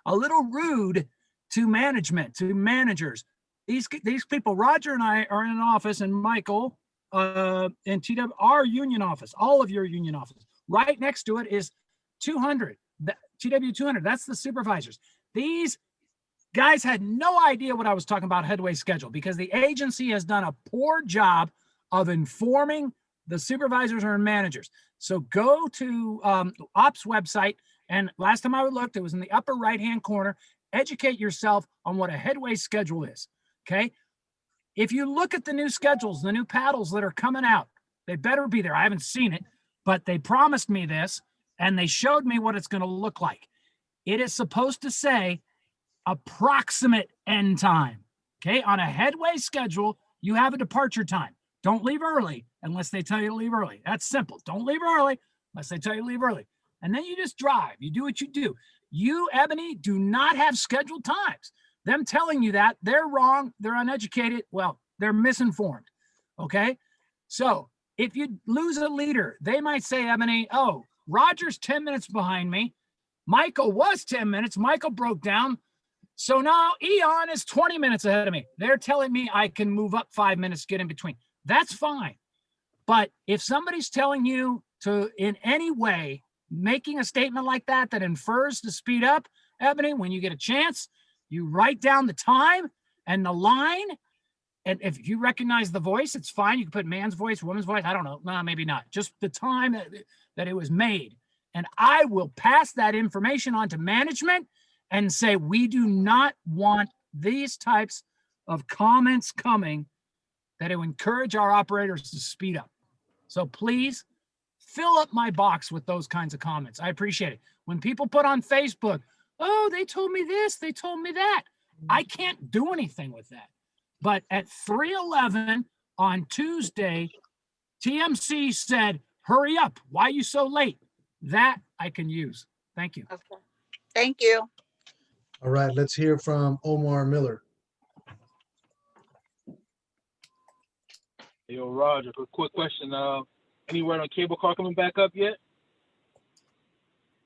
a little rude to management, to managers. These people, Roger and I are in an office, and Michael in TW, our union office, all of your union office. Right next to it is 200, TW 200. That's the supervisors. These guys had no idea what I was talking about headway schedule because the agency has done a poor job of informing the supervisors or managers. So go to ops website, and last time I looked, it was in the upper right-hand corner. Educate yourself on what a headway schedule is, okay? If you look at the new schedules, the new paddles that are coming out, they better be there. I haven't seen it, but they promised me this, and they showed me what it's going to look like. It is supposed to say approximate end time, okay? On a headway schedule, you have a departure time. Don't leave early unless they tell you to leave early. That's simple. Don't leave early unless they tell you to leave early. And then you just drive. You do what you do. You, Ebony, do not have scheduled times. Them telling you that, they're wrong. They're uneducated. Well, they're misinformed. Okay? So if you lose a leader, they might say, Ebony, oh, Roger's 10 minutes behind me. Michael was 10 minutes. Michael broke down. So now Eon is 20 minutes ahead of me. They're telling me I can move up 5 minutes, get in between. That's fine. But if somebody's telling you to, in any way, making a statement like that, that infers to speed up, Ebony, when you get a chance, you write down the time and the line. And if you recognize the voice, it's fine. You can put man's voice, woman's voice. I don't know. No, maybe not. Just the time that it was made. And I will pass that information on to management and say, we do not want these types of comments coming that it will encourage our operators to speed up. So please fill up my box with those kinds of comments. I appreciate it. When people put on Facebook, oh, they told me this, they told me that. I can't do anything with that. But at 3:11 on Tuesday, TMC said, hurry up. Why are you so late? That I can use. Thank you. Okay. Thank you. All right, let's hear from Omar Miller. Yo, Roger, quick question. Any word on cable car coming back up yet?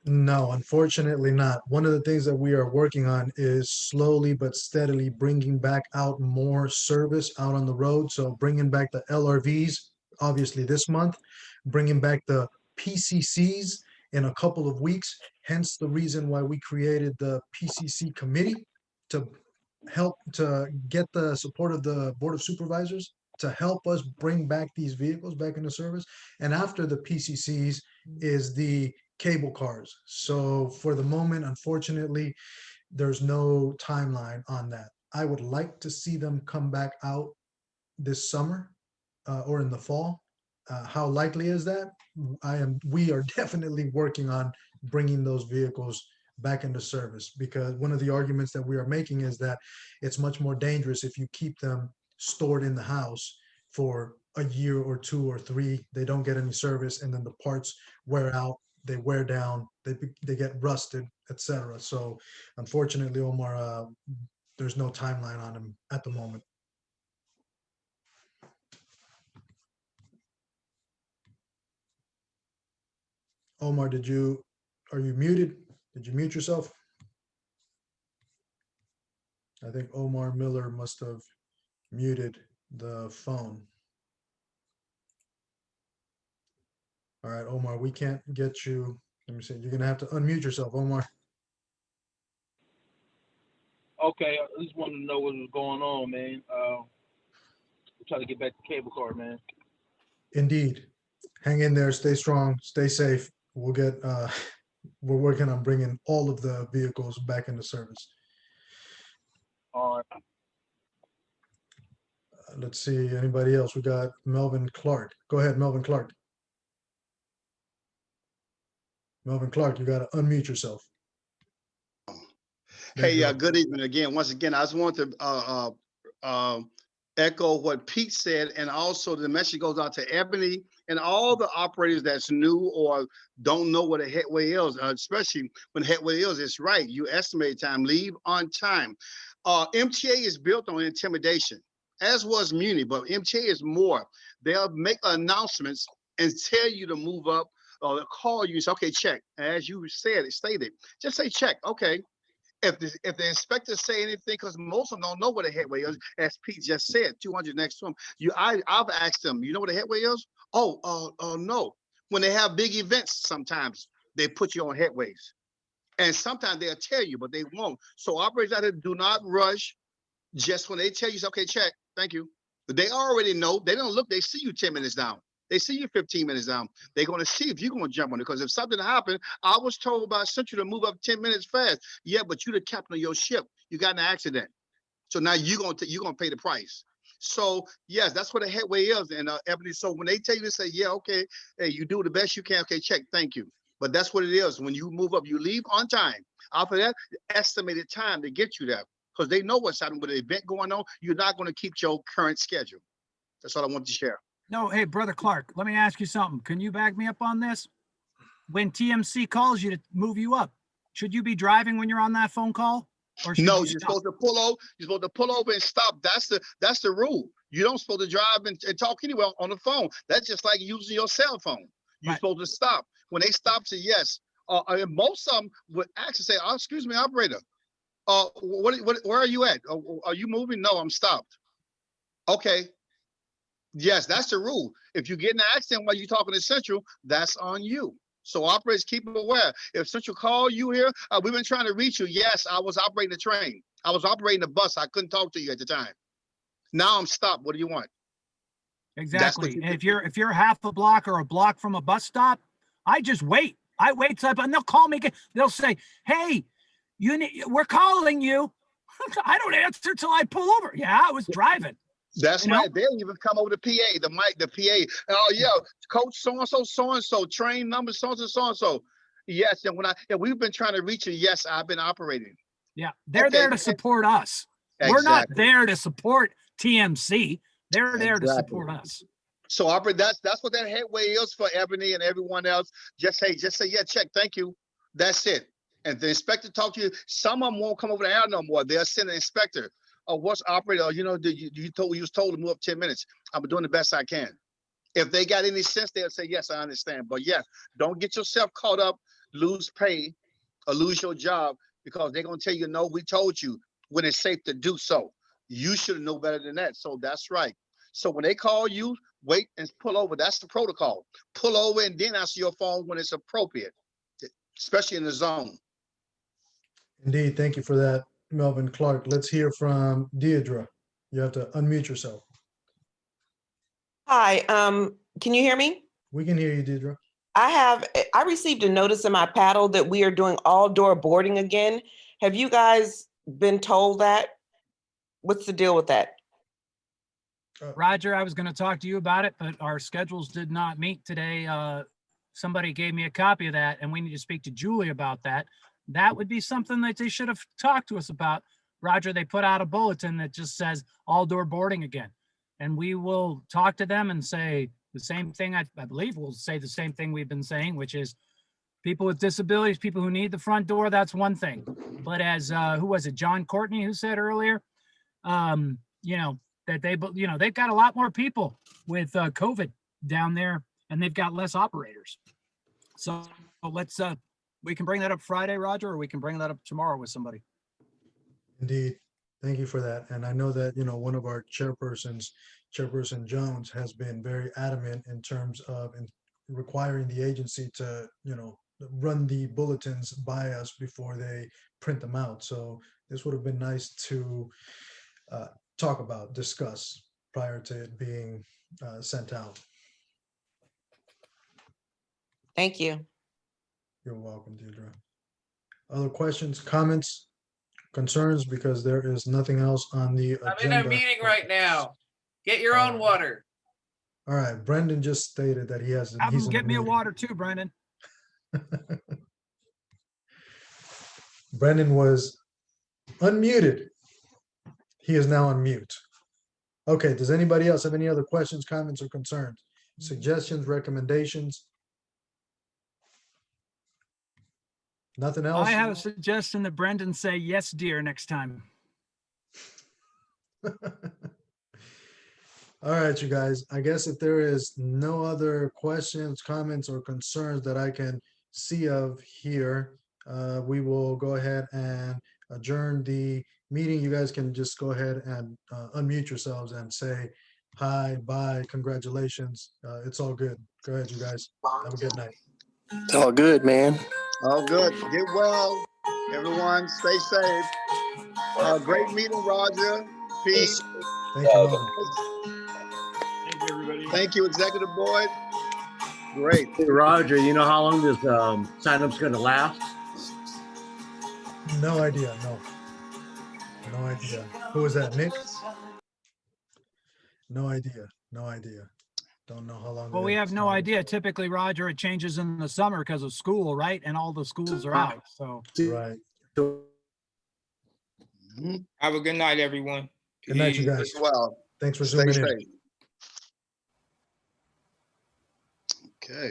No, unfortunately not. One of the things that we are working on is slowly but steadily bringing back out more service out on the road. So bringing back the LRVs, obviously this month, bringing back the PCCs in a couple of weeks. Hence the reason why we created the PCC committee to help to get the support of the Board of Supervisors to help us bring back these vehicles back into service. And after the PCCs is the cable cars. So for the moment, unfortunately, there's no timeline on that. I would like to see them come back out this summer or in the fall. How likely is that? We are definitely working on bringing those vehicles back into service, because one of the arguments that we are making is that it's much more dangerous if you keep them stored in the house for a year or 2 or 3, they don't get any service, and then the parts wear out, they wear down, they get rusted, etc. So unfortunately, Omar, there's no timeline on them at the moment. Omar, are you muted? Did you mute yourself? I think Omar Miller must have muted the phone. All right, Omar, we can't get you. Let me see. You're going to have to unmute yourself, Omar. Okay, I just wanted to know what was going on, man. We're trying to get back to cable car, man. Indeed. Hang in there. Stay strong. Stay safe. We'll get, we're working on bringing all of the vehicles back into service. All right. Let's see. Anybody else? We got Melvin Clark. Go ahead, Melvin Clark. Melvin Clark, you got to unmute yourself. Hey, good evening again. Once again, I just want to echo what Pete said, and also the message goes out to Ebony and all the operators that's new or don't know what a headway is, especially when headway is. It's right. You estimate time, leave on time. MTA is built on intimidation, as was Muni, but MTA is more. they'll make announcements and tell you to move up, or they'll call you and say, okay, check. As you said, it stated, just say check. Okay. If the inspectors say anything, because most of them don't know what a headway is, as Pete just said, 200 next to him. I've asked them, you know what a headway is? No. When they have big events, sometimes they put you on headways, and sometimes they'll tell you, but they won't. So operators out there, do not rush. Just when they tell you, okay, check, thank you. But they already know. They don't look. They see you 10 minutes down. They see you 15 minutes down. They're going to see if you're going to jump on it. Because if something happened, I was told by Central to move up 10 minutes fast. Yeah, but you're the captain of your ship. You got in an accident. So now you're going to pay the price. So yes, that's what a headway is. And Ebony, so when they tell you to say, yeah, okay, hey, you do the best you can. Okay, check, thank you. But that's what it is. When you move up, you leave on time. After that, estimated time to get you there. Because they know what's happening with the event going on. You're not going to keep your current schedule. That's all I want to share. No, hey, Brother Clark, let me ask you something. Can you back me up on this? When TMC calls you to move you up, should you be driving when you're on that phone call? Or No, you're supposed to pull over. You're supposed to pull over and stop. That's the rule. You don't supposed to drive and talk anywhere on the phone. That's just like using your cell phone. You're supposed to stop. When they stop, say yes. And most of them would actually say, oh, excuse me, operator. Where are you at? Are you moving? No, I'm stopped. Okay. Yes, that's the rule. If you get in an accident while you're talking to Central, that's on you. So operators, keep aware. If Central call you here, we've been trying to reach you. Yes, I was operating the train. I was operating the bus. I couldn't talk to you at the time. Now I'm stopped. What do you want? Exactly. And if you're half a block or a block from a bus stop, I just wait. I wait and they'll call me again. They'll say, hey, we're calling you. I don't answer till I pull over. Yeah, I was driving. That's right. They'll even come over the PA, the mic, the PA. Oh, yeah, coach so-and-so, train number so-and-so. Yes, and we've been trying to reach you. Yes, I've been operating. Yeah, they're there to support us. Exactly. We're not there to support TMC. They're there to support us. So that's what that headway is for Ebony and everyone else. Just say, yeah, check, thank you. That's it. And the inspector talk to you. Some of them won't come over the air no more. They'll send an inspector. What's operator? You was told to move up 10 minutes. I'm doing the best I can. If they got any sense, they'll say, yes, I understand. But yes, don't get yourself caught up, lose pay, or lose your job because they're going to tell you, no, we told you when it's safe to do so. You should know better than that. So that's right. So when they call you, wait and pull over. That's the protocol. Pull over and then answer your phone when it's appropriate, especially in the zone. Indeed. Thank you for that, Melvin Clark. Let's hear from Deidre. You have to unmute yourself. Hi, can you hear me? We can hear you, Deidre. I received a notice in my paddle that we are doing all door boarding again. Have you guys been told that? What's the deal with that? Roger, I was going to talk to you about it, but our schedules did not meet today. Somebody gave me a copy of that, and we need to speak to Julie about that. That would be something that they should have talked to us about. Roger, they put out a bulletin that just says all door boarding again. And we will talk to them and say the same thing. I believe we'll say the same thing we've been saying, which is people with disabilities, people who need the front door, that's one thing. But as, who was it, John Courtney, who said earlier, that they've got a lot more people with COVID down there and they've got less operators. So let's, we can bring that up Friday, Roger, or we can bring that up tomorrow with somebody. Indeed. Thank you for that. And I know that, one of our chairpersons, Chairperson Jones, has been very adamant in terms of requiring the agency to, run the bulletins by us before they print them out. So this would have been nice to discuss prior to it being sent out. Thank you. You're welcome, Deirdre. Other questions, comments, concerns? Because there is nothing else on the agenda. I'm in a meeting right now. Get your own water. All right. Brendan just stated that he has. Have him get me a water too, Brendan. Brendan was unmuted. He is now on mute. Okay. Does anybody else have any other questions, comments, or concerns? Suggestions, recommendations? Nothing else? I have a suggestion that Brendan say yes, dear, next time. All right, you guys, I guess if there is no other questions, comments, or concerns that I can see of here, we will go ahead and adjourn the meeting. You guys can just go ahead and unmute yourselves and say hi, bye, congratulations. It's all good. Go ahead, you guys. Have a good night. All good, man. All good. Get well, everyone. Stay safe. Great meeting, Roger. Pete. Thank you, Mama. Thank you, everybody. Thank you, Executive Board. Great. Hey, Roger, you know how long this sign-up's gonna last? No idea. No. No idea. Who was that, Nick? No idea. No idea. Don't know how long. Well, we have no idea. Typically, Roger, it changes in the summer because of school, right? And all the schools are out, so. Right. Have a good night, everyone. Good night, you guys. Well, Thanks for stay zooming in. safe. Okay.